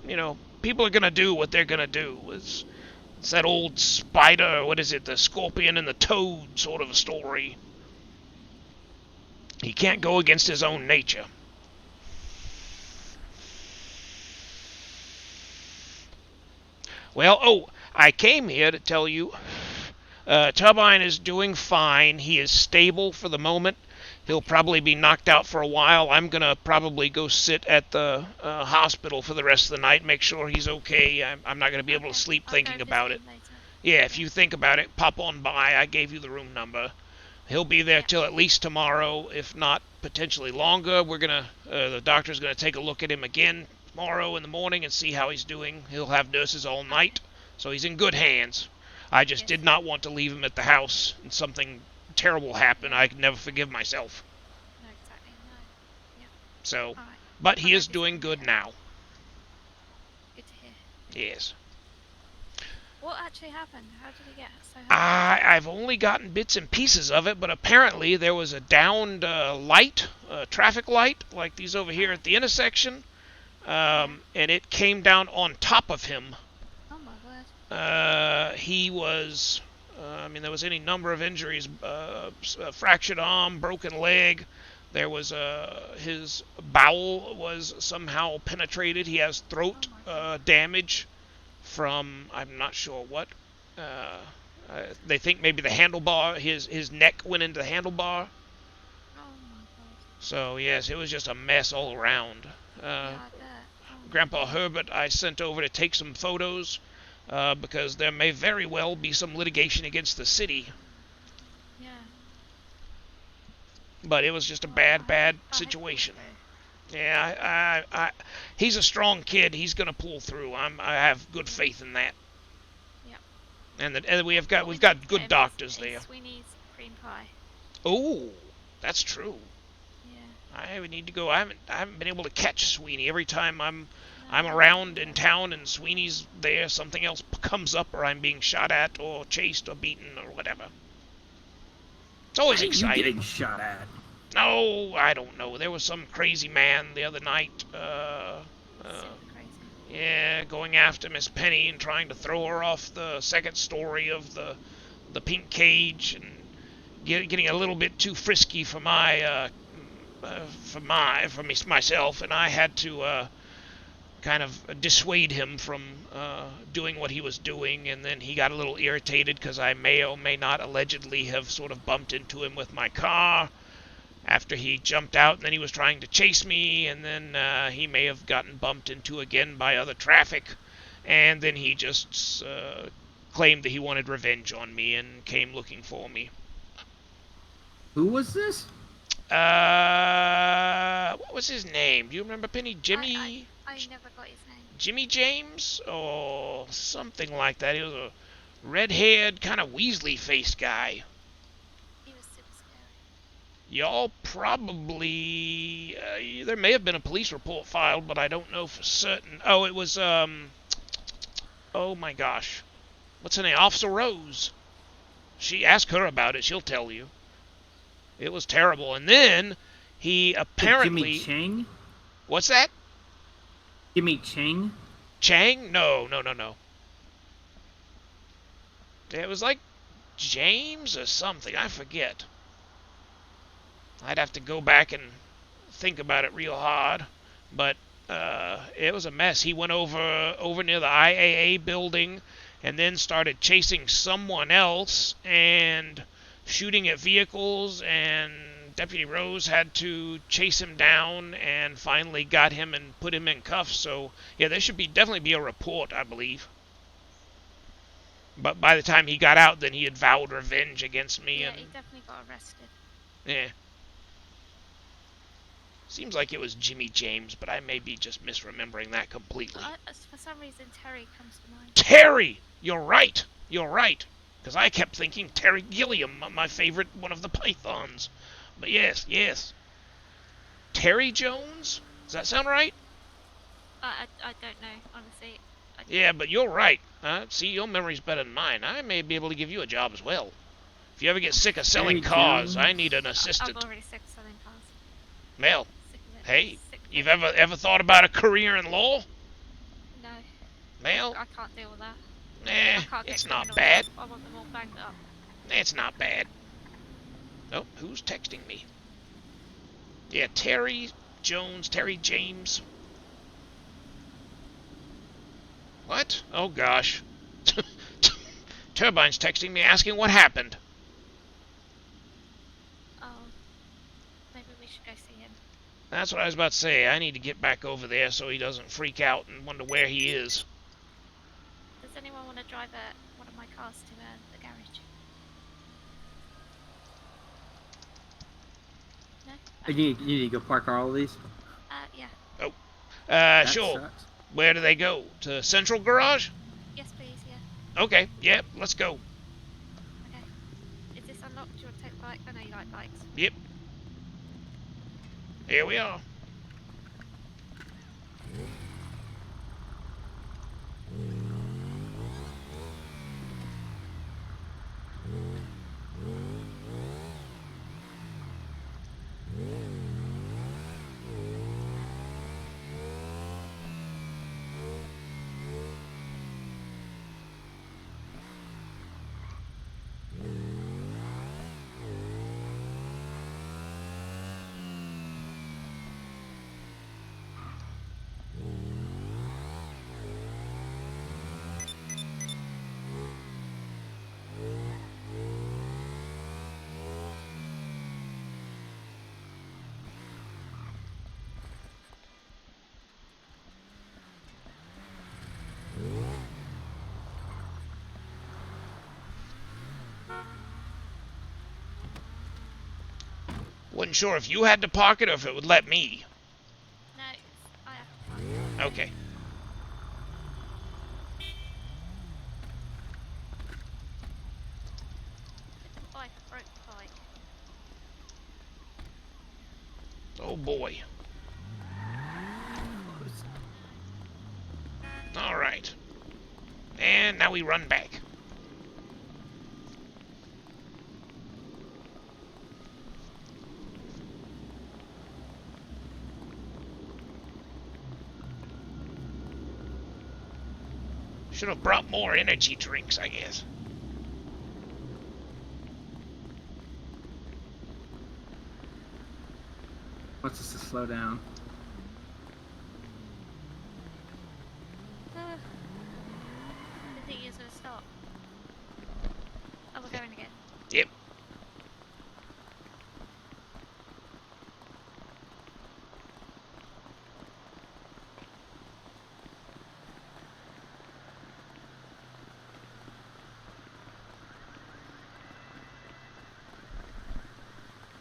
you know, people are gonna do what they're gonna do. It's that old spider, what is it, the scorpion and the toad sort of a story. He can't go against his own nature. Well, oh, I came here to tell you, Turbine is doing fine. He is stable for the moment. He'll probably be knocked out for a while. I'm going to probably go sit at the hospital for the rest of the night, make sure he's okay. I'm not going to be able to sleep thinking about it. Yeah, if you think about it, pop on by. I gave you the room number. He'll be there till at least tomorrow, if not potentially longer. The doctor's going to take a look at him again tomorrow in the morning and see how he's doing. He'll have nurses all night, so he's in good hands. I just did not want to leave him at the house and something terrible happened. I could never forgive myself. No, exactly. No. Yeah. So, All right. but he is doing good now. Good to hear. Yes. What actually happened? How did he get so hurt? I've only gotten bits and pieces of it, but apparently there was a downed light, traffic light, like these over here at the intersection, and it came down on top of him. Oh my word. He was, there was any number of injuries, fractured arm, broken leg. There was, his bowel was somehow penetrated. He has throat damage from, I'm not sure what. They think maybe the handlebar, his neck went into the handlebar. Oh my god. So, yes, it was just a mess all around. Yeah, I bet. Grandpa Herbert I sent over to take some photos, because there may very well be some litigation against the city. Yeah. But it was just a bad situation. Yeah, he's a strong kid. He's gonna pull through. I have good faith in that. Yep. And we've got good doctors there. Sweeney's cream pie. Oh, that's true. Yeah. I need to go. I haven't been able to catch Sweeney. Every time I'm around in town and Sweeney's there, something else comes up, or I'm being shot at, or chased, or beaten, or whatever. It's always exciting. You getting shot at? No, I don't know. There was some crazy man the other night. Super crazy. Yeah, going after Miss Penny and trying to throw her off the second story of the pink cage, and getting a little bit too frisky for myself, and I had to kind of dissuade him from doing what he was doing, and then he got a little irritated because I may or may not allegedly have sort of bumped into him with my car after he jumped out, and then he was trying to chase me, and then he may have gotten bumped into again by other traffic, and then he just claimed that he wanted revenge on me and came looking for me. Who was this? What was his name? Do you remember, Penny? Jimmy? I never got his name. Jimmy James? Or something like that. He was a red-haired, kind of Weasley-faced guy. He was super scary. Y'all probably... there may have been a police report filed, but I don't know for certain. Oh, it was, oh my gosh. What's her name? Officer Rose. Ask her about it. She'll tell you. It was terrible. And then he apparently... Jimmy Chang? What's that? Jimmy Chang? Chang? No. It was like James or something. I forget. I'd have to go back and think about it real hard. But it was a mess. He went over near the IAA building and then started chasing someone else and shooting at vehicles, and Deputy Rose had to chase him down and finally got him and put him in cuffs. So, yeah, there should definitely be a report, I believe. But by the time he got out, then he had vowed revenge against me. Yeah, and he definitely got arrested. yeah. Seems like it was Jimmy James, but I may be just misremembering that completely. For some reason, Terry comes to mind. Terry! You're right. You're right. Because I kept thinking Terry Gilliam, my favorite, one of the Pythons. But yes, yes. Terry Jones? Does that sound right? I don't know, honestly. Yeah, but you're right. See, your memory's better than mine. I may be able to give you a job as well. If you ever get sick of selling cars, I need an assistant. I'm already sick of selling cars. Well, Sick of it. hey, Sick of you've it. ever thought about a career in law? No. Well, I can't deal with that. nah, I can't get it's not criminals. bad. I want them all banged up. It's not bad. Oh, who's texting me? Yeah, Terry Jones, Terry James. What? Oh, gosh. Turbine's texting me asking what happened. Oh. Maybe we should go see him. That's what I was about to say. I need to get back over there so he doesn't freak out and wonder where he is. Does anyone want to drive one of my cars to the garage? No? You need to go park all of these? Yeah. Oh. That Sure. sucks. Where do they go? To Central Garage? Yes, please, yeah. Okay, yeah, let's go. Okay. Is this unlocked? Do you want to take the bike? I know you like bikes. Yep. Here we are. Wasn't sure if you had to park it or if it would let me. No, I have to. Okay. Bike, I broke the bike. Oh boy. Alright. And now we run back. Should have brought more energy drinks, I guess. Wants us to slow down. I think he was going to stop. Oh, we're going again. Yep.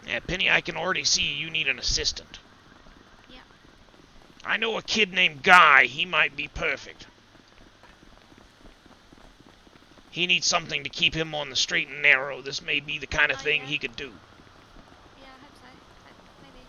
Yeah, Penny, I can already see you need an assistant. Yeah. I know a kid named Guy. He might be perfect. He needs something to keep him on the straight and narrow. This may be the kind of Oh, thing yeah? he could do. Yeah, I hope so. Maybe.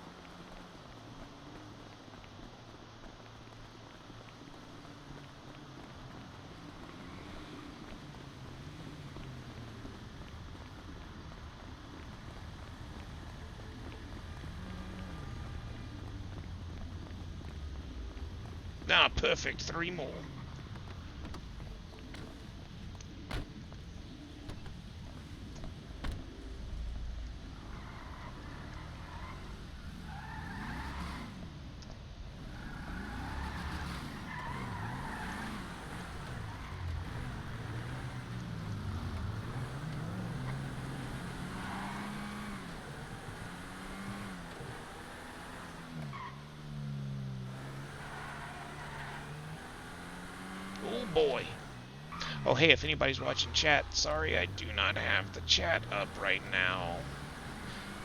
Ah, perfect. 3 more. Oh boy. Oh hey, if anybody's watching chat, sorry I do not have the chat up right now.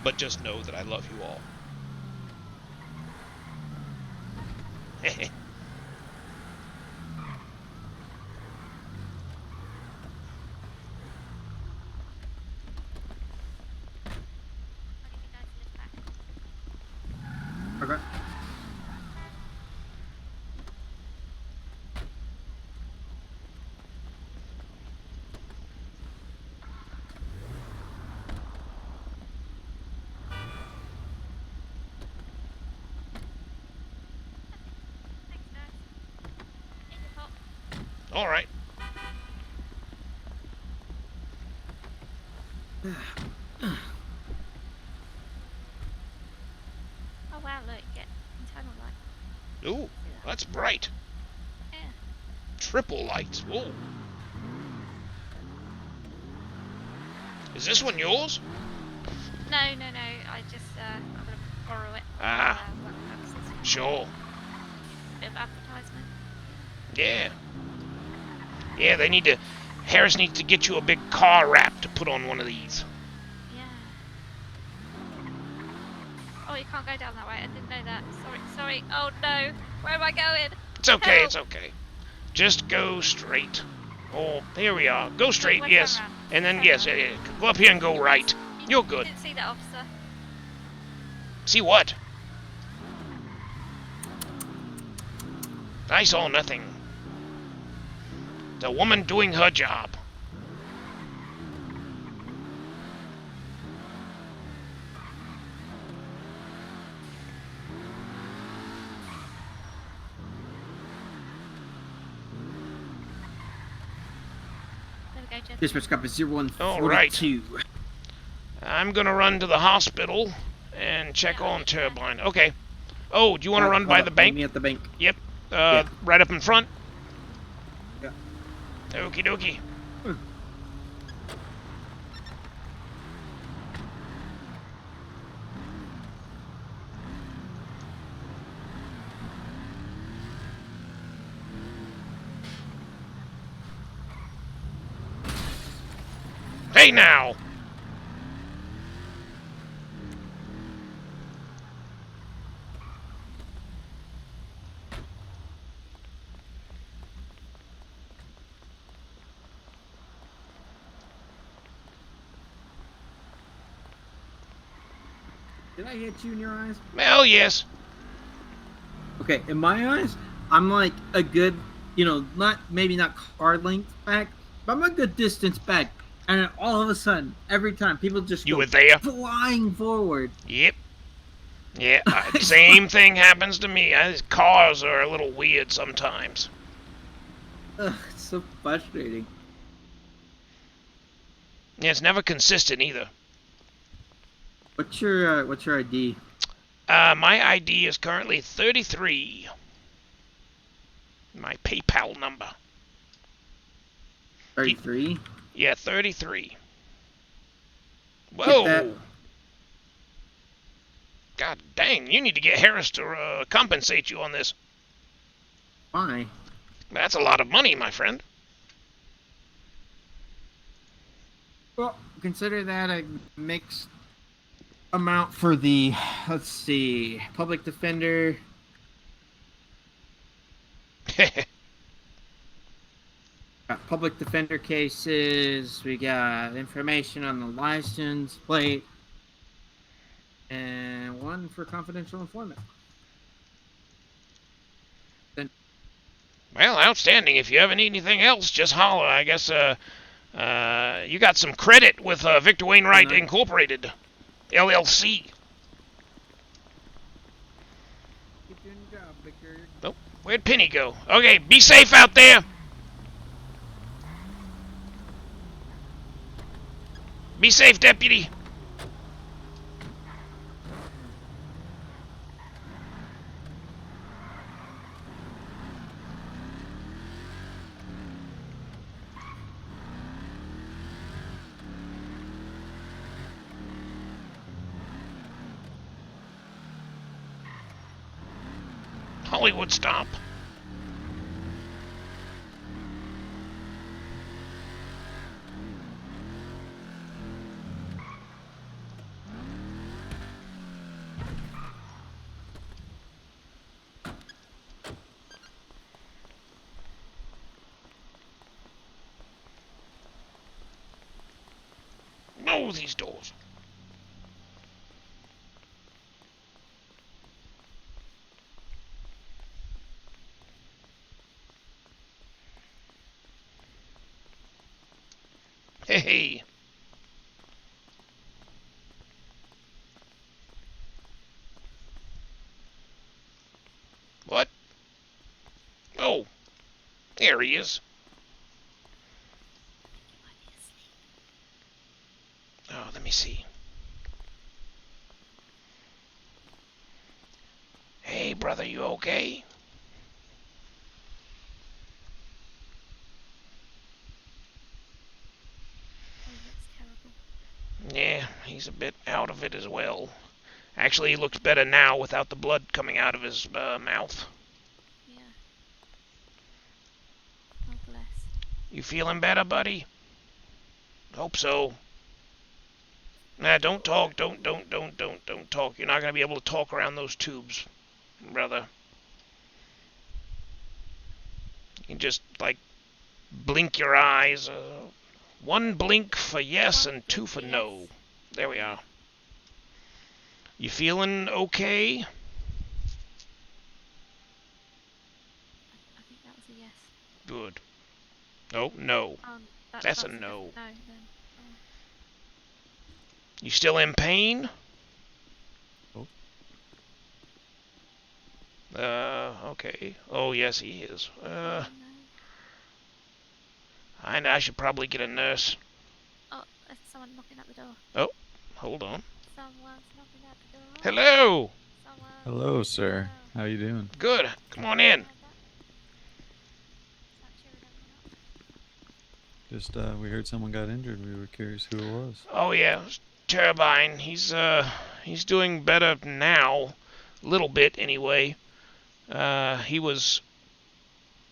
But just know that I love you all. I'll give you guys a lift back. Okay. Thanks, guys. In your pot. All right. Oh wow, look, you get internal light. Ooh, that's bright. Yeah. Triple lights. Whoa. Is this one yours? No, no, no. I just I'm gonna borrow it. Ah. For work purposes. Sure. Bit of advertisement. Yeah. Yeah, they need to... Harris needs to get you a big car wrap to put on one of these. Yeah. Oh, you can't go down that way. I didn't know that. Sorry, sorry. Oh no. Where am I going? It's okay, Help. it's okay. Just go straight. Oh, here we are. Go straight, Where's yes. that round? And then, Turn yes, round. yeah, go up here and go right. You're You good. didn't see that, officer. See what? I saw nothing. The woman doing her job. There we go, Jen. Dispatch copy 0142. All right. I'm gonna run to the hospital and check Yeah, on yeah. Turbine. Okay. Oh, do you want to run by the Meet bank? me at the bank. Yep. Yeah. Right up in front. Yeah. Okie dokie. Hey now! Did I hit you in your eyes? Well, yes. Okay, in my eyes, I'm like a good, maybe not car length back, but I'm a good distance back. And then all of a sudden, every time, people just You go were there? flying forward. Yep. Yeah, same thing happens to me. Cars are a little weird sometimes. Ugh, it's so frustrating. Yeah, it's never consistent either. What's your ID? My ID is currently 33. My PayPal number. 33? Yeah, 33. Get Whoa! that. God dang, you need to get Harris to compensate you on this. Why? That's a lot of money, my friend. Well, consider that a mixed amount for the, let's see, public defender. Got public defender cases. We got information on the license plate. And one for confidential informant. Well, outstanding. If you ever need anything else, just holler. I guess you got some credit with Victor Wainwright Incorporated, LLC. Keep doing your job, Victor. Oh, where'd Penny go? Okay, be safe out there. Be safe, deputy. Hollywood stop. Close these doors. Hey. What? Oh. There he is. Oh, let me see. Hey, brother, you okay? Yeah, he's a bit out of it as well. Actually, he looks better now without the blood coming out of his mouth. Yeah. Oh, bless. You feeling better, buddy? Hope so. Nah, don't talk. Don't talk. You're not going to be able to talk around those tubes, brother. You can just, like, blink your eyes. One blink for yes and two for no. There we are. You feeling okay? I think that was a yes. Good. Oh, no. That's a no. No, then. You still in pain? Oh. Okay. Oh, yes, he is. Oh, no. I should probably get a nurse. Oh, there's someone knocking at the door. Oh, hold on. Someone's knocking at the door. Hello. Someone. Hello, sir. How you doing? Good. Come on in. Just we heard someone got injured. We were curious who it was. Oh yeah, Turbine. He's doing better now, a little bit anyway. He was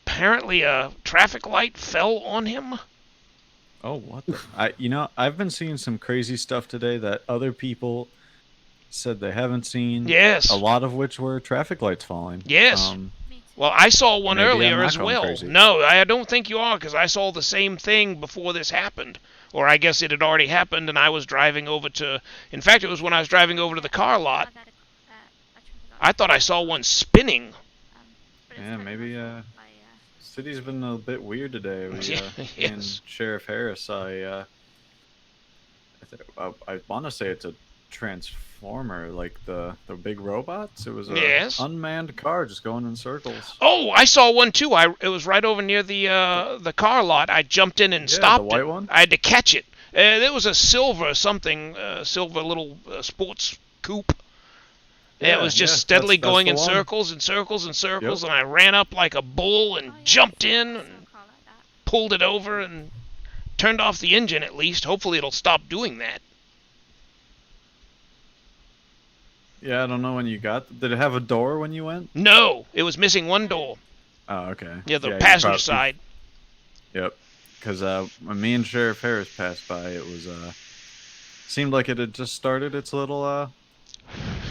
apparently a traffic light fell on him. Oh, what the? I've been seeing some crazy stuff today that other people said they haven't seen. Yes. A lot of which were traffic lights falling. Yes. Well, I saw one Maybe earlier I'm not as going well. crazy. No, I don't think you are, because I saw the same thing before this happened. Or I guess it had already happened, and I was driving over to... In fact, it was when I was driving over to the car lot. I thought I saw one spinning. Yeah, maybe city's been a bit weird today. Yes. And Sheriff Harris, I want to say it's a transformer, like the big robots. It was a unmanned car just going in circles. Oh, I saw one too. It was right over near the car lot. I jumped in and stopped the white it. one? I had to catch it. There was a silver something, silver little sports coupe. It was just steadily that's going the in one. circles and circles and circles, Yep. and I ran up like a bull and jumped in and pulled it over and turned off the engine at least. Hopefully it'll stop doing that. Yeah, I don't know when you got. Did it have a door when you went? No, it was missing one door. Oh, okay. Yeah, the you passenger side. Yep. Because when me and Sheriff Harris passed by, it was seemed like it had just started its little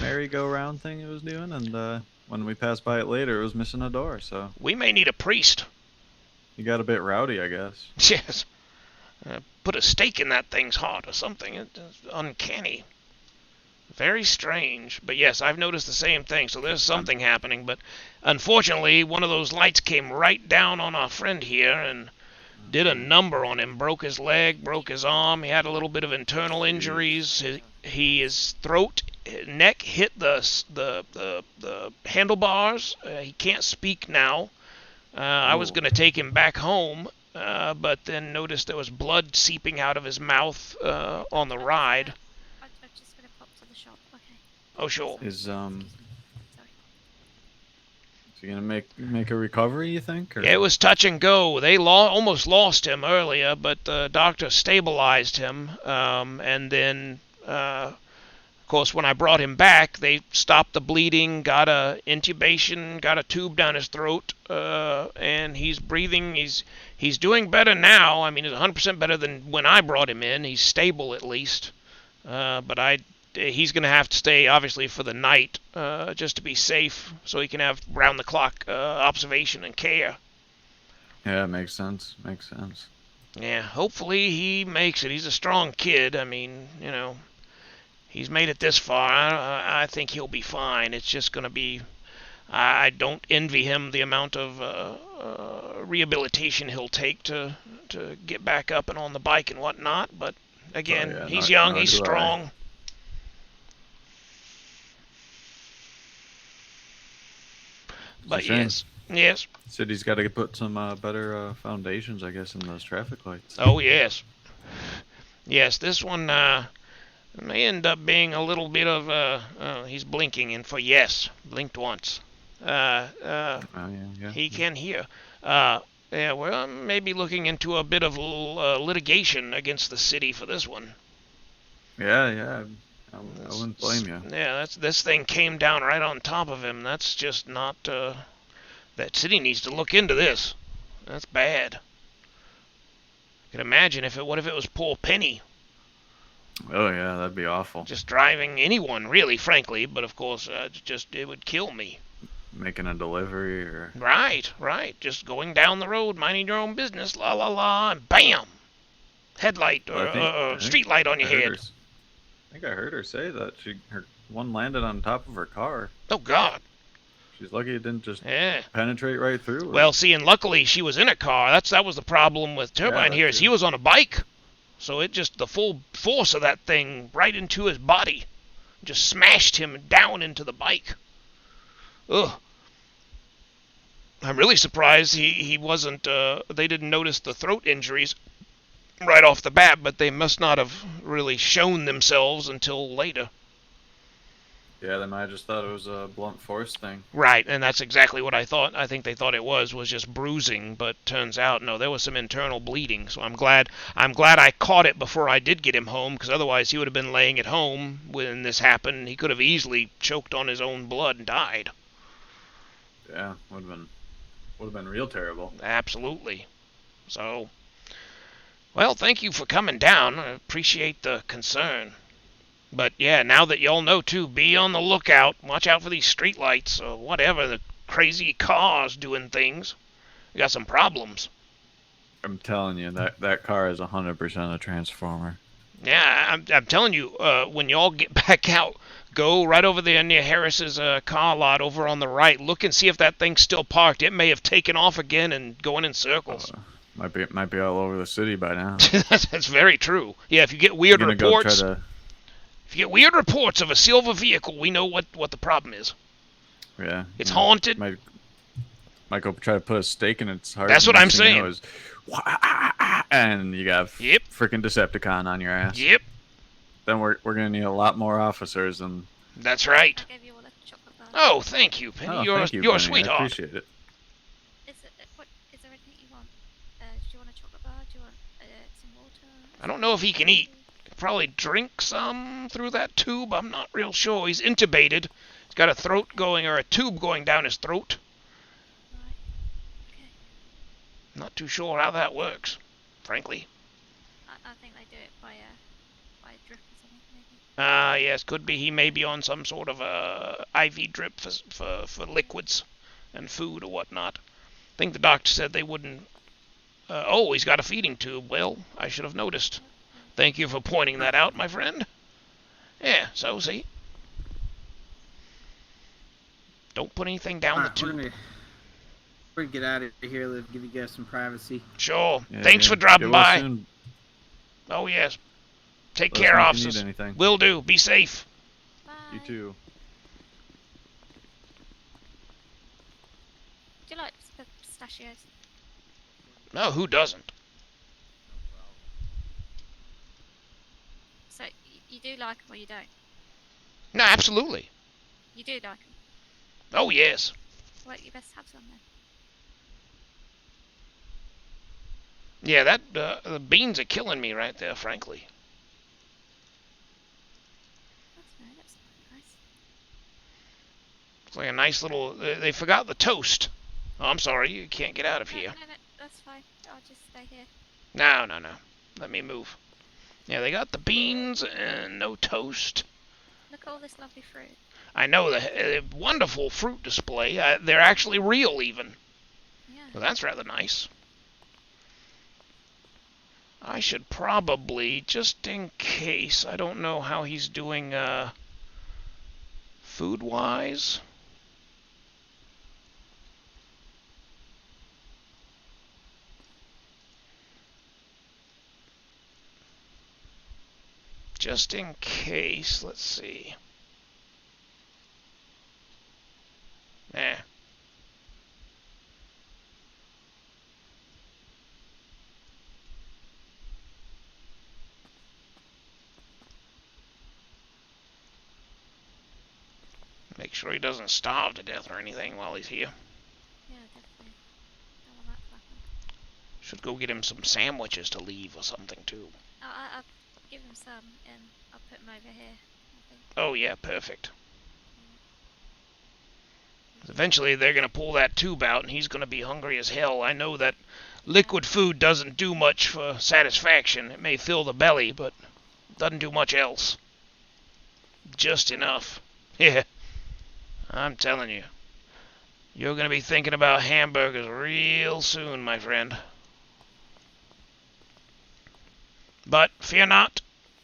merry-go-round thing it was doing, and when we passed by it later, it was missing a door. So We may need a priest. you got a bit rowdy, I guess. Yes. Put a stake in that thing's heart or something. It's uncanny. Very strange. But yes, I've noticed the same thing. So there's something happening. But unfortunately, one of those lights came right down on our friend here and did a number on him. Broke his leg, broke his arm. He had a little bit of internal injuries. His throat, neck hit the handlebars. He can't speak now. I was going to take him back home, but then noticed there was blood seeping out of his mouth on the ride. I'm just gonna pop to the shop. Okay. Oh, sure. Is Sorry. he gonna make a recovery? You think? Or? It was touch and go. They almost lost him earlier, but the doctor stabilized him. And then, of course, when I brought him back, they stopped the bleeding, got a intubation, got a tube down his throat, and he's breathing. He's doing better now. I mean, he's 100% better than when I brought him in. He's stable at least. But he's going to have to stay, obviously, for the night, just to be safe, so he can have round-the-clock observation and care. Yeah, makes sense. Makes sense. Yeah, hopefully he makes it. He's a strong kid. I mean, he's made it this far. I think he'll be fine. It's just going to be. I don't envy him the amount of rehabilitation he'll take to get back up and on the bike and whatnot. But again, yeah, he's young, nor he's do I. strong. It's a But shame. yes. City's got to put some better foundations, I guess, in those traffic lights. Oh yes. Yes, this one may end up being a little bit of he's blinking, and for yes, blinked once. Oh, yeah. He can hear. Yeah, well, maybe looking into a bit of litigation against the city for this one. Yeah. I wouldn't blame you. Yeah, this thing came down right on top of him. That's just not. That city needs to look into this. That's bad. I can imagine what if it was poor Penny. Oh, yeah, that'd be awful. Just driving anyone, really, frankly. But of course, it would kill me. Making a delivery or... Right. Just going down the road, minding your own business, la la la, and bam! Headlight or street light on your head. I think I heard her say that her one landed on top of her car. Oh God! She's lucky it didn't just penetrate right through. Well, see, and luckily she was in a car. That was the problem with Turbine here. Is he was on a bike, so it just the full force of that thing right into his body, just smashed him down into the bike. Ugh. I'm really surprised he wasn't. They didn't notice the throat injuries right off the bat, but they must not have really shown themselves until later. Yeah, they might have just thought it was a blunt force thing. Right, and that's exactly what I thought. I think they thought it was just bruising, but turns out no, there was some internal bleeding. So I'm glad I caught it before I did get him home, because otherwise he would have been laying at home when this happened. He could have easily choked on his own blood and died. Yeah, would have been real terrible. Absolutely. So, well, thank you for coming down. I appreciate the concern. But yeah, now that y'all know too, be on the lookout. Watch out for these streetlights or whatever, the crazy cars doing things. We got some problems. I'm telling you, that car is 100% a transformer. Yeah, I'm telling you, when y'all get back out, go right over there near Harris's car lot over on the right. Look and see if that thing's still parked. It may have taken off again and going in circles. Might be all over the city by now. That's very true. Yeah, if you get weird reports, if you get weird reports of a silver vehicle, we know what the problem is. Yeah, it's haunted. Might go try to put a stake in its heart. That's what I'm saying. And you got freaking Decepticon on your ass. Yep. Then we're gonna need a lot more officers and. That's right. I gave you all a chocolate bar. Oh, thank you, Penny. Oh, you're Penny. a sweetheart. I appreciate it. Is there anything you want? Do you want a chocolate bar? Do you want some water? I don't know if he can eat. Probably drink some through that tube. I'm not real sure. He's intubated. He's got a tube going down his throat. Right. Okay. Not too sure how that works, frankly. I think they do it by drip or something, maybe. Yes, could be. He may be on some sort of IV drip for liquids and food or whatnot. I think the doctor said they wouldn't. He's got a feeding tube. Well, I should have noticed. Thank you for pointing that out, my friend. Yeah, so see. Don't put anything down the tube. We're gonna get out of here. Let's give you guys some privacy. Sure. Yeah, Thanks for dropping by. Soon. Oh, yes. Take Let care, us know if you officers. need anything. Will do. Be safe. Bye. You too. Do you like pistachios? No, who doesn't? So you do like them or you don't? No, absolutely. You do like them. Oh, yes. Well, you best have some then. Yeah, the beans are killing me right there, frankly. That's nice. It's like a nice little... They forgot the toast. Oh, I'm sorry. You can't get out of here. No, that's fine. I'll just stay here. No. Let me move. Yeah, they got the beans and no toast. Look at all this lovely fruit. I know, the wonderful fruit display. They're actually real, even. Yeah. Well, that's rather nice. I should probably, just in case, I don't know how he's doing food-wise. Just in case, let's see. Make sure he doesn't starve to death or anything while he's here. Yeah, definitely. Don't want that to happen. Should go get him some sandwiches to leave or something too. I'll give him some and I'll put him over here, I think. Oh yeah, perfect. Eventually they're going to pull that tube out and he's going to be hungry as hell. I know that liquid food doesn't do much for satisfaction. It may fill the belly, but doesn't do much else. Just enough. Yeah, I'm telling you. You're going to be thinking about hamburgers real soon, my friend. But fear not.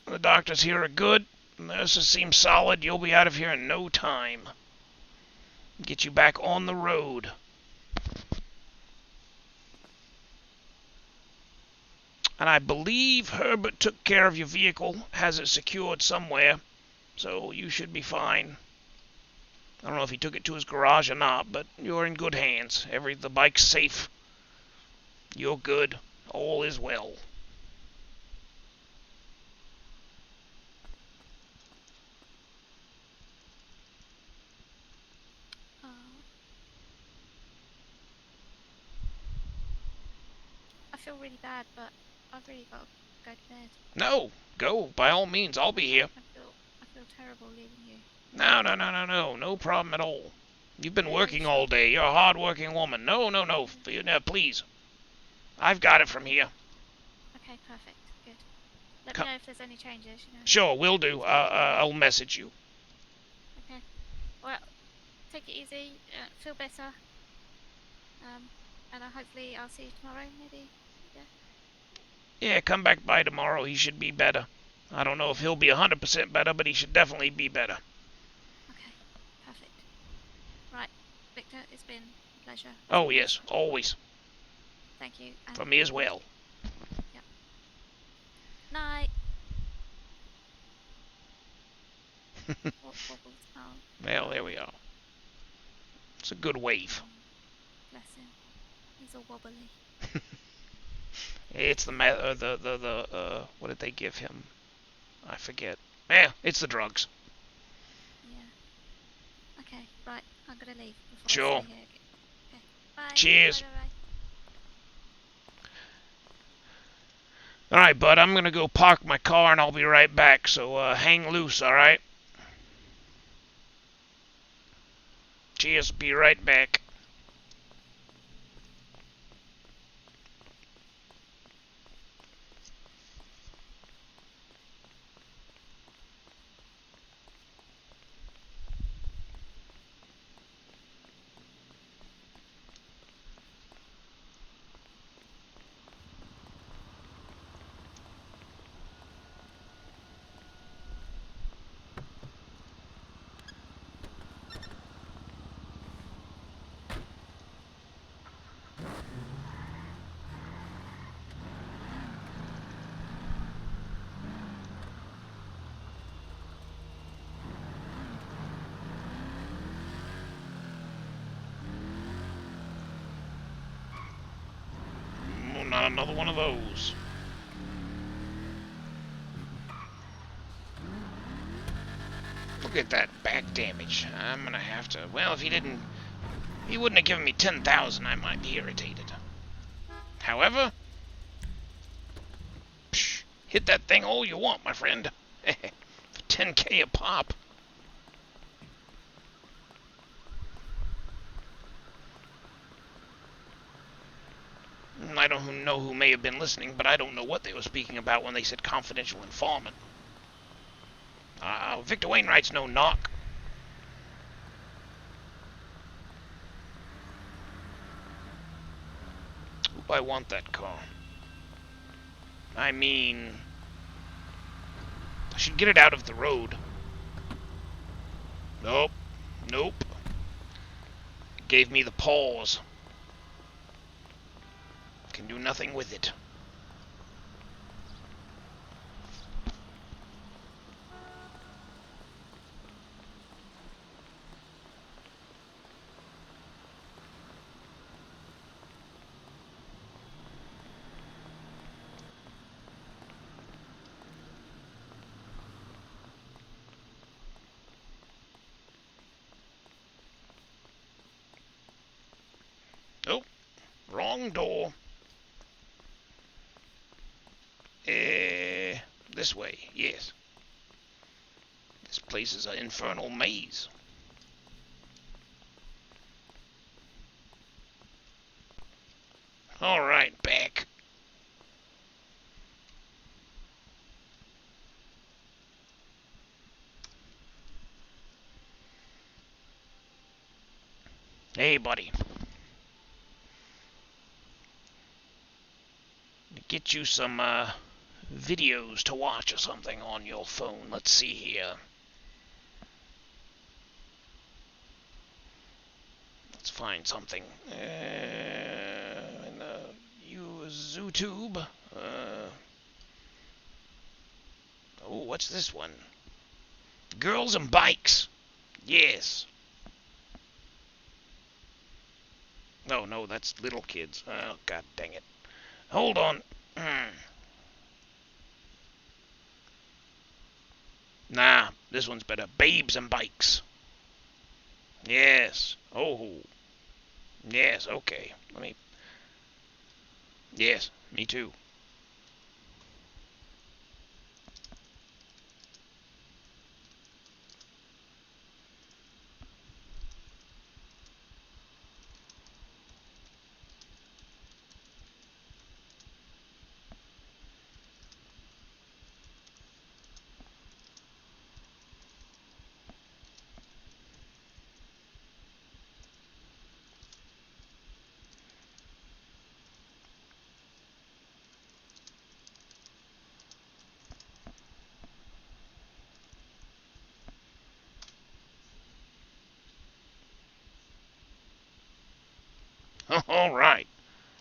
The doctors here are good. The nurses seem solid. You'll be out of here in no time. Get you back on the road. And I believe Herbert took care of your vehicle, has it secured somewhere, so you should be fine. I don't know if he took it to his garage or not, but you're in good hands. The bike's safe. You're good. All is well. I feel really bad, but I've really got to go to bed. No, go. By all means, I'll be here. I feel terrible leaving you. No problem at all. You've been working all day. You're a hard-working woman. No, please. I've got it from here. Okay, perfect. Good. Let me know if there's any changes, you know. Sure, will do. I'll message you. Okay. Well, take it easy. Feel better. And hopefully I'll see you tomorrow, maybe. Yeah, come back by tomorrow. He should be better. I don't know if he'll be 100% better, but he should definitely be better. Okay, perfect. Right, Victor, it's been a pleasure. Oh, yes, always. Thank you. For me as well. Yep. Night. Well, there we are. It's a good wave. Bless him. He's all wobbly. It's what did they give him? I forget. It's the drugs. Yeah. Okay, right. I'm gonna leave before Sure. I stay here. Okay. Bye. Cheers. Bye. Alright, bud, I'm gonna go park my car and I'll be right back, so hang loose, alright? Cheers, be right back. Not another one of those. Look at that back damage. I'm gonna have to... Well, if he wouldn't have given me 10,000, I might be irritated. However... hit that thing all you want, my friend. For 10K a pop. I don't know who may have been listening, but I don't know what they were speaking about when they said confidential informant. Victor Wainwright's no knock. Oop, I want that car. I mean, I should get it out of the road. Nope. Nope. It gave me the pause. Can do nothing with it. Oh, wrong door. This way, yes. This place is an infernal maze. Alright, back. Hey, buddy. Get you some, videos to watch or something on your phone. Let's see here. Let's find something. Use YouTube. Oh, what's this one? Girls and bikes. Yes. Oh, no, that's little kids. Oh, god dang it. Hold on. Nah, this one's better. Babes and bikes. Yes. Oh. Yes, okay. Let me... Yes, me too. All right.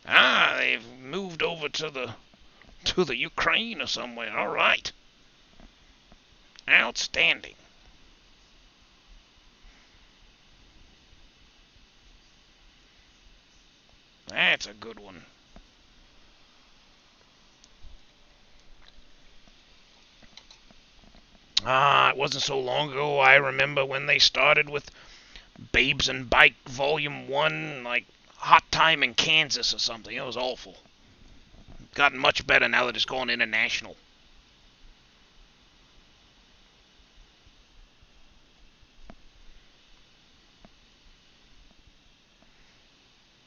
Ah, they've moved over to the Ukraine or somewhere. All right. Outstanding. That's a good one. Ah, it wasn't so long ago. I remember when they started with Babes and Bike Volume 1, like Hot Time in Kansas or something. It was awful. Gotten much better now that it's gone international.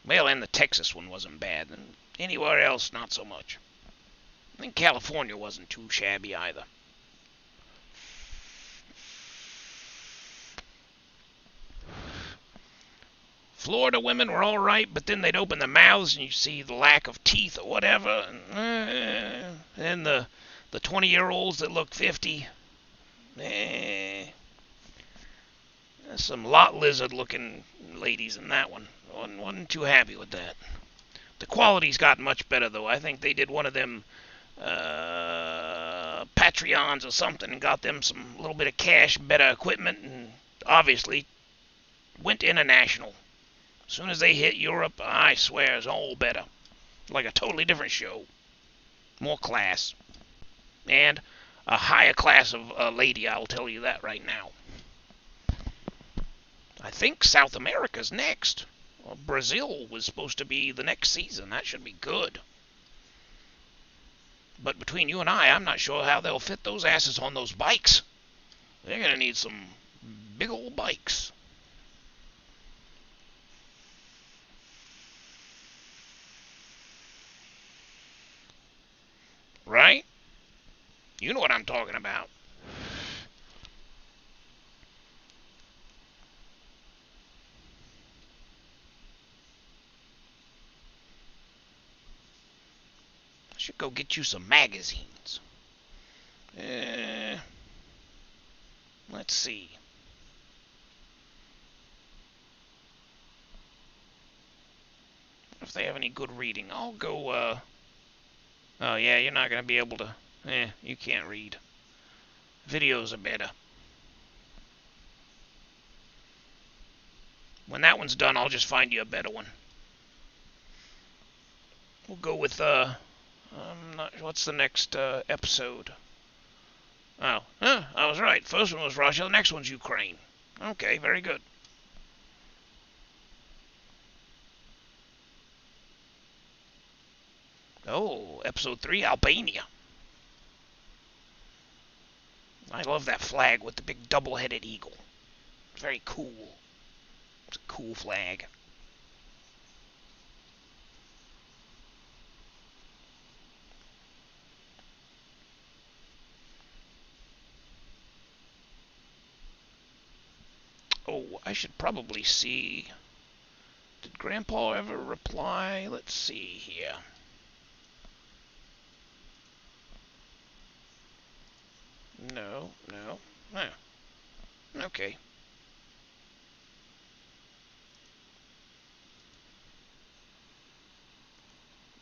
Well, and the Texas one wasn't bad. And anywhere else, not so much. I think California wasn't too shabby either. Florida women were all right, but then they'd open their mouths and you see the lack of teeth or whatever. And the 20-year-olds that look 50. There's some lot lizard-looking ladies in that one. Wasn't too happy with that. The quality's gotten much better, though. I think they did one of them Patreons or something and got them some little bit of cash, better equipment, and obviously went international. As soon as they hit Europe, I swear it's all better. Like a totally different show. More class. And a higher class of lady, I'll tell you that right now. I think South America's next. Well, Brazil was supposed to be the next season. That should be good. But between you and I'm not sure how they'll fit those asses on those bikes. They're going to need some big old bikes. Right? You know what I'm talking about. should go get you some magazines. Let's see. If they have any good reading, I'll go, oh yeah, you're not gonna be able to, you can't read. Videos are better. When that one's done, I'll just find you a better one. We'll go with, what's the next, episode? Oh, I was right. First one was Russia, the next one's Ukraine. Okay, very good. Oh, episode 3, Albania. I love that flag with the big double-headed eagle. It's very cool. It's a cool flag. Oh, I should probably see. Did Grandpa ever reply? Let's see here. No. Okay.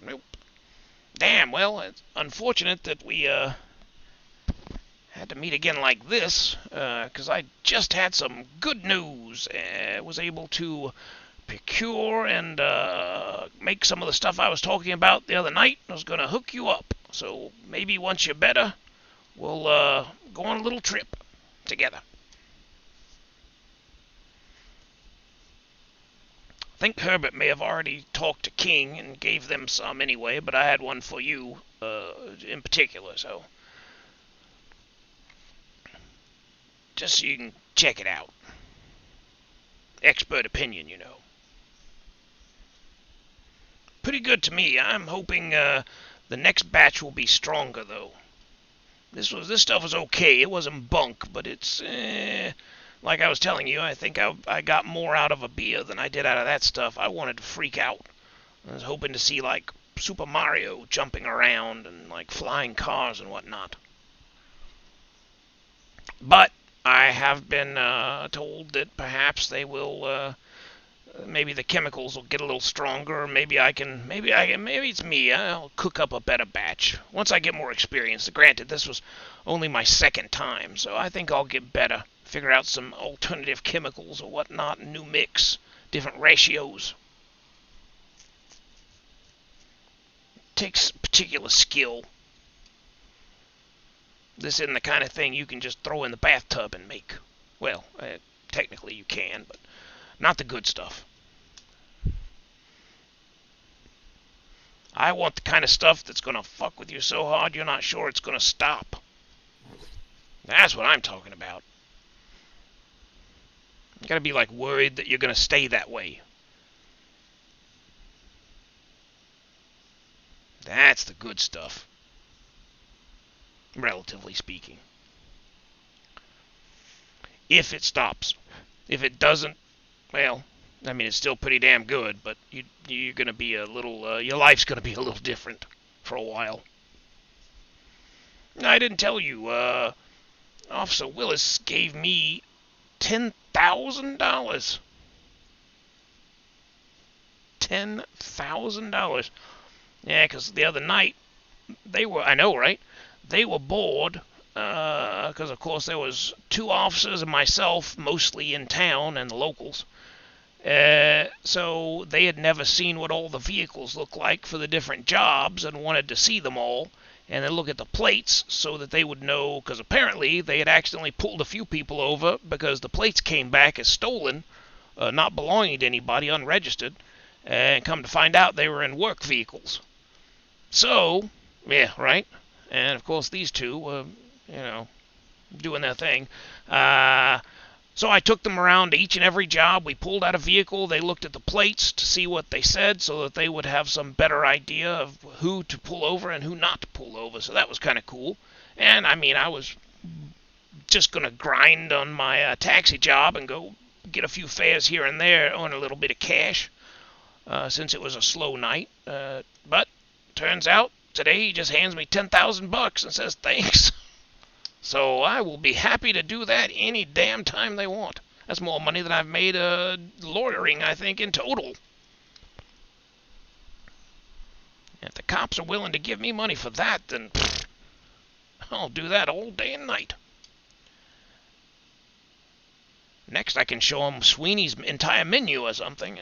Nope. Damn, well, it's unfortunate that we, had to meet again like this, because I just had some good news. Was able to procure and make some of the stuff I was talking about the other night. I was going to hook you up. So maybe once you're better, we'll go on a little trip together. I think Herbert may have already talked to King and gave them some anyway, but I had one for you in particular, so just so you can check it out. Expert opinion, you know. Pretty good to me. I'm hoping the next batch will be stronger, though. This stuff was okay. It wasn't bunk, but it's like I was telling you. I think I got more out of a beer than I did out of that stuff. I wanted to freak out. I was hoping to see like Super Mario jumping around and like flying cars and whatnot. But I have been told that perhaps they will. Maybe the chemicals will get a little stronger. Maybe it's me. I'll cook up a better batch once I get more experience. Granted, this was only my second time, so I think I'll get better. Figure out some alternative chemicals or whatnot, new mix, different ratios. Takes particular skill. This isn't the kind of thing you can just throw in the bathtub and make. Well, technically you can, but not the good stuff. I want the kind of stuff that's going to fuck with you so hard you're not sure it's going to stop. That's what I'm talking about. You gotta be like worried that you're going to stay that way. That's the good stuff. Relatively speaking. If it stops. If it doesn't, well, I mean, it's still pretty damn good, but you're going to be a little, your life's going to be a little different for a while. I didn't tell you, Officer Willis gave me $10,000. $10,000. Yeah, because the other night, they were, I know, right? They were bored, because of course there was 2 officers and myself, mostly in town, and the locals. So they had never seen what all the vehicles look like for the different jobs and wanted to see them all and then look at the plates so that they would know, because apparently they had accidentally pulled a few people over because the plates came back as stolen, not belonging to anybody, unregistered, and come to find out they were in work vehicles. So, yeah, right? And of course these 2 were, doing their thing. So I took them around to each and every job. We pulled out a vehicle. They looked at the plates to see what they said so that they would have some better idea of who to pull over and who not to pull over. So that was kind of cool. And, I mean, I was just going to grind on my taxi job and go get a few fares here and there, earn a little bit of cash, since it was a slow night. But turns out today, he just hands me 10,000 bucks and says thanks. So I will be happy to do that any damn time they want. That's more money than I've made lawyering, I think, in total. If the cops are willing to give me money for that, then I'll do that all day and night. Next, I can show them Sweeney's entire menu or something.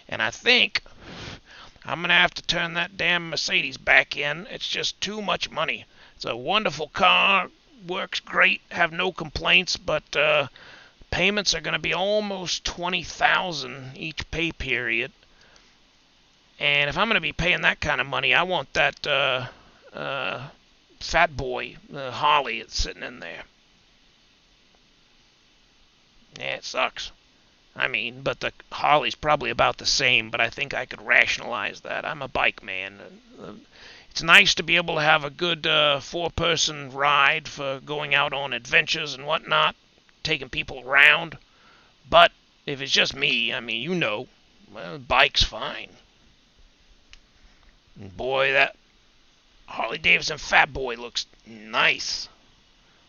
And I think I'm going to have to turn that damn Mercedes back in. It's just too much money. It's a wonderful car, works great, have no complaints, but payments are going to be almost $20,000 each pay period. And if I'm going to be paying that kind of money, I want that fat boy, Harley, that's sitting in there. Yeah, it sucks. I mean, but the Harley's probably about the same, but I think I could rationalize that. I'm a bike man. It's nice to be able to have a good four-person ride for going out on adventures and whatnot, taking people around. But if it's just me, I mean, you know, well, bike's fine. And boy, that Harley-Davidson Fat Boy looks nice.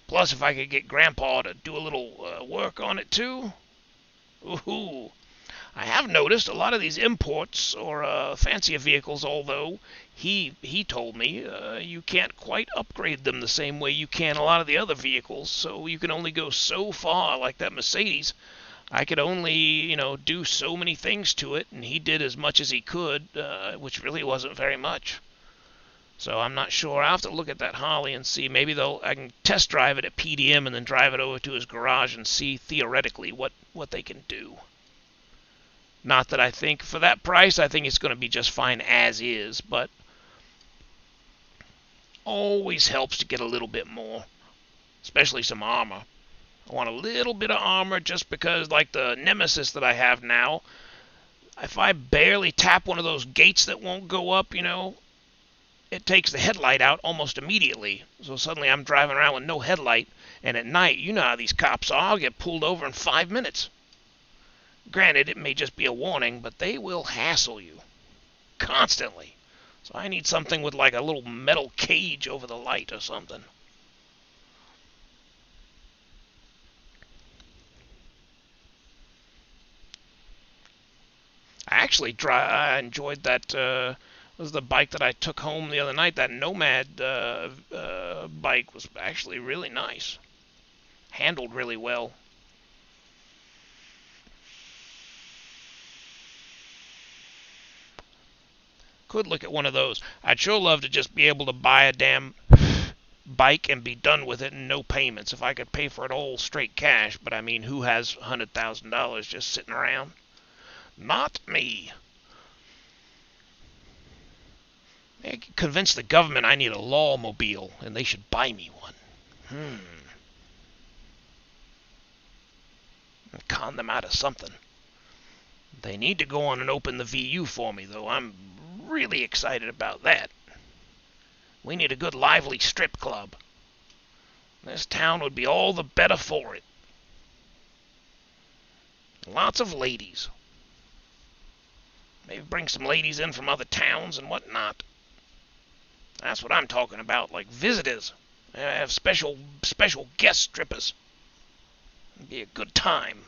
Plus, if I could get Grandpa to do a little work on it, too. Ooh. I have noticed a lot of these imports or fancier vehicles, although he told me you can't quite upgrade them the same way you can a lot of the other vehicles, so you can only go so far. Like that Mercedes, I could only, you know, do so many things to it, and he did as much as he could, which really wasn't very much. So I'm not sure. I'll have to look at that Harley and see. Maybe I can test drive it at PDM and then drive it over to his garage and see theoretically what they can do. Not that I think for that price, I think it's going to be just fine as is, but always helps to get a little bit more, especially some armor. I want a little bit of armor just because, like the Nemesis that I have now, if I barely tap one of those gates that won't go up, you know, it takes the headlight out almost immediately. So suddenly I'm driving around with no headlight, and at night, you know how these cops are, I'll get pulled over in 5 minutes. Granted, it may just be a warning, but they will hassle you constantly. So I need something with like a little metal cage over the light or something. I enjoyed that. Was the bike that I took home the other night. That Nomad bike was actually really nice. Handled really well. Could look at one of those. I'd sure love to just be able to buy a damn bike and be done with it and no payments. If I could pay for it all straight cash, but I mean, who has $100,000 just sitting around? Not me. I could convince the government I need a lawmobile and they should buy me one. And con them out of something. They need to go on and open the VU for me, though. I'm really excited about that. We need a good lively strip club. This town would be all the better for it. Lots of ladies. Maybe bring some ladies in from other towns and whatnot. That's what I'm talking about, like visitors. Have special guest strippers. It'd be a good time.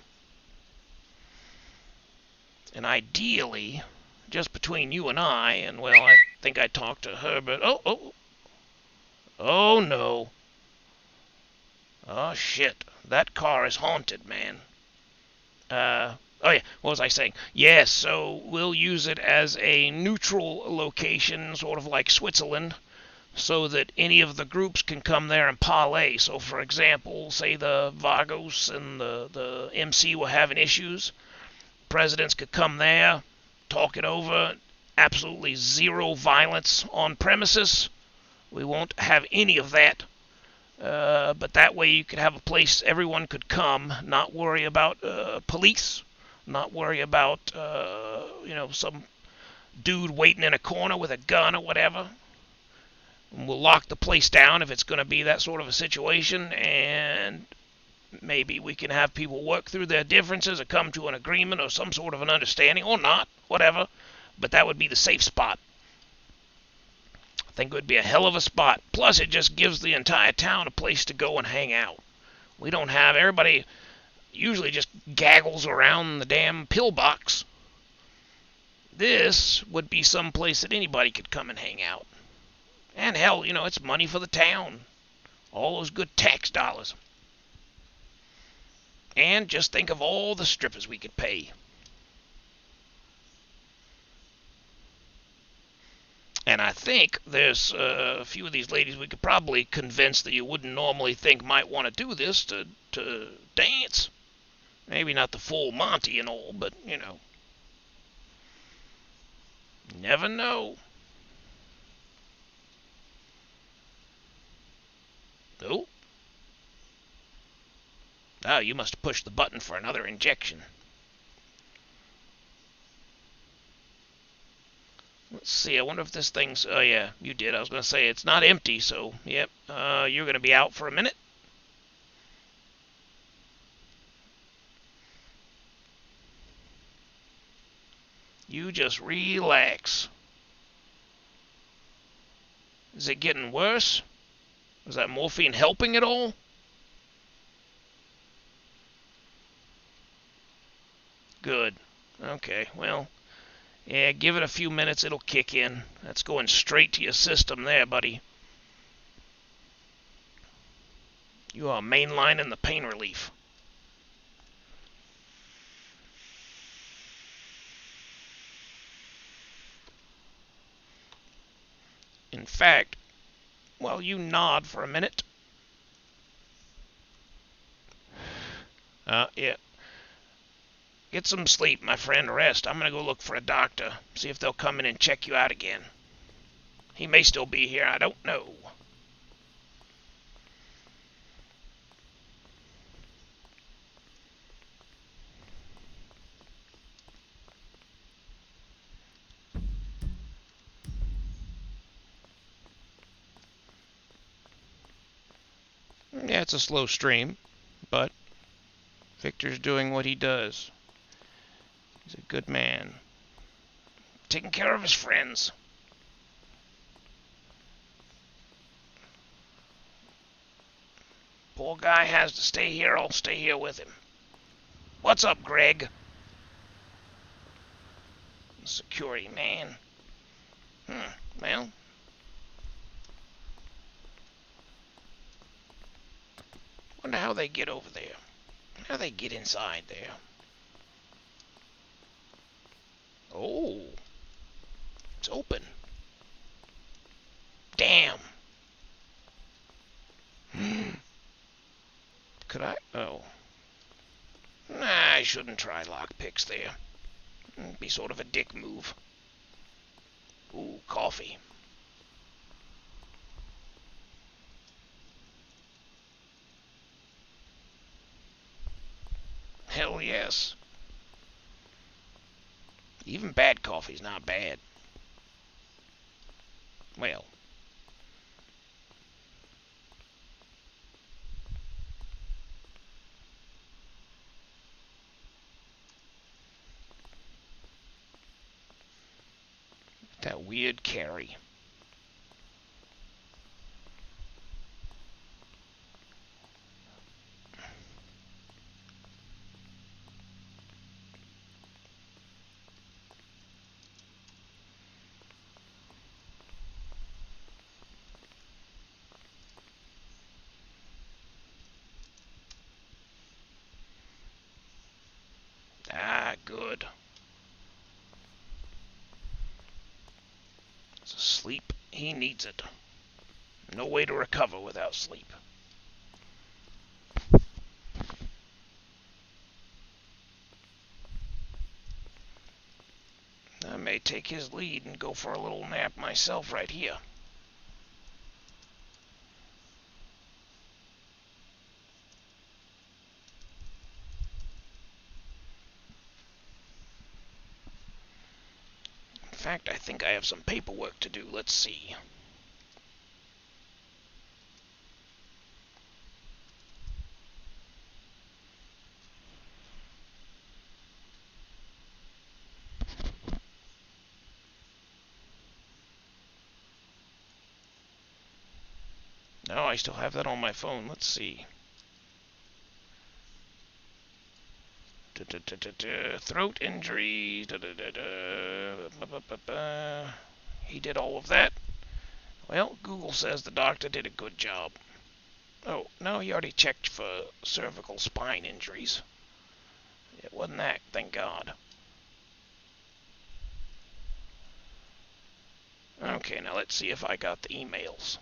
And ideally, just between you and I, and well, I think I talked to her, but oh no. Oh shit, that car is haunted, man. Oh yeah, what was I saying? Yes, so we'll use it as a neutral location, sort of like Switzerland, so that any of the groups can come there and parlay. So for example, say the Vagos and the MC were having issues. Presidents could come there, talk it over, absolutely zero violence on premises. We won't have any of that. But that way you could have a place everyone could come, not worry about police, not worry about, some dude waiting in a corner with a gun or whatever. And we'll lock the place down if it's going to be that sort of a situation, and maybe we can have people work through their differences or come to an agreement or some sort of an understanding, or not, whatever. But that would be the safe spot. I think it would be a hell of a spot. Plus, it just gives the entire town a place to go and hang out. We don't have everybody usually just gaggles around the damn pillbox. This would be some place that anybody could come and hang out. And hell, it's money for the town. All those good tax dollars. And just think of all the strippers we could pay. And I think there's a few of these ladies we could probably convince that you wouldn't normally think might want to do this to dance. Maybe not the full Monty and all, but, never know. Oh. Oh, you must have pushed the button for another injection. Let's see, I wonder if this thing's... Oh, yeah, you did. I was going to say, it's not empty, so, yep. You're going to be out for a minute. You just relax. Is it getting worse? Is that morphine helping at all? Good. Okay, well... Yeah, give it a few minutes, it'll kick in. That's going straight to your system there, buddy. You are mainlining the pain relief. In fact, while you nod for a minute... yeah. Get some sleep, my friend. Rest. I'm going to go look for a doctor. See if they'll come in and check you out again. He may still be here. I don't know. Yeah, it's a slow stream, but Victor's doing what he does. He's a good man. Taking care of his friends. Poor guy has to stay here. I'll stay here with him. What's up, Greg? Security man. Well. Wonder how they get over there. How they get inside there. Oh. It's open. Damn. Could I? Oh. Nah, I shouldn't try lockpicks there. It'd be sort of a dick move. Ooh, coffee. Hell yes. Even bad coffee's not bad. Well. That weird carry. Ah, good. So sleep, he needs it. No way to recover without sleep. I may take his lead and go for a little nap myself right here. In fact, I think I have some paperwork to do. Let's see. No, I still have that on my phone. Let's see. Throat injury. He did all of that. Well, Google says the doctor did a good job. Oh, no, he already checked for cervical spine injuries. It wasn't that, thank God. Okay, now let's see if I got the emails.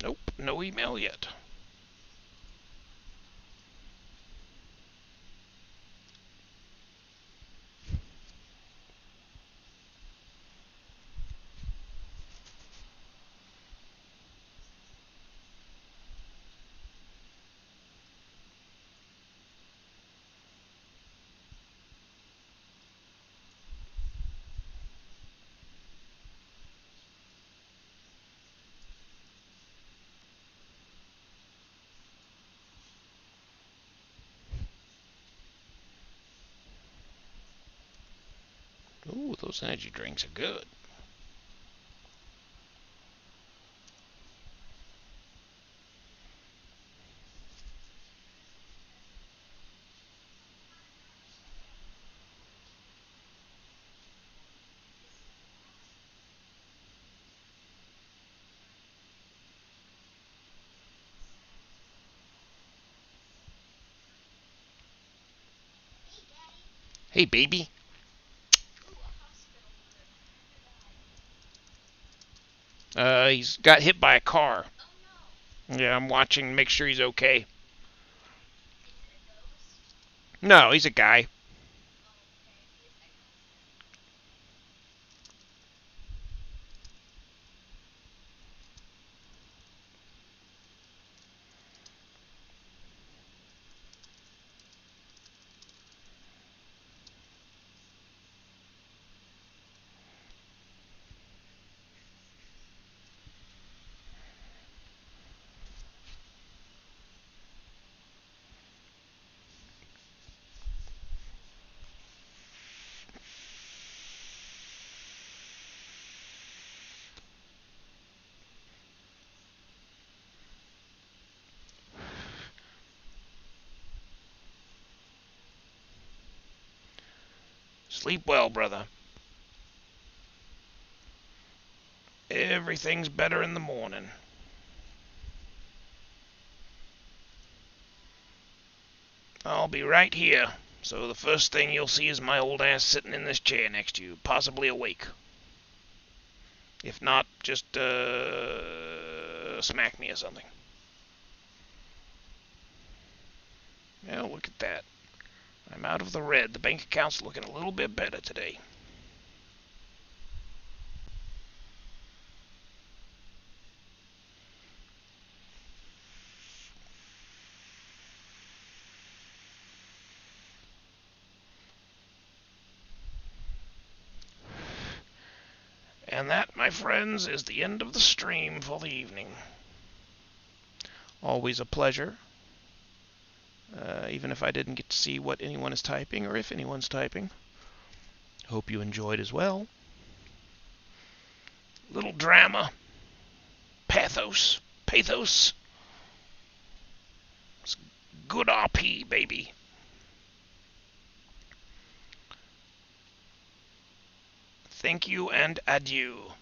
Nope, no email yet. Ooh, those energy drinks are good. Hey, baby. He's got hit by a car. Yeah, I'm watching to make sure he's okay. No, he's a guy. Sleep well, brother. Everything's better in the morning. I'll be right here. So the first thing you'll see is my old ass sitting in this chair next to you, possibly awake. If not, just smack me or something. Well, look at that. I'm out of the red. The bank account's looking a little bit better today. And that, my friends, is the end of the stream for the evening. Always a pleasure. Even if I didn't get to see what anyone is typing, or if anyone's typing. Hope you enjoyed as well. Little drama. Pathos. Pathos. It's good RP, baby. Thank you and adieu.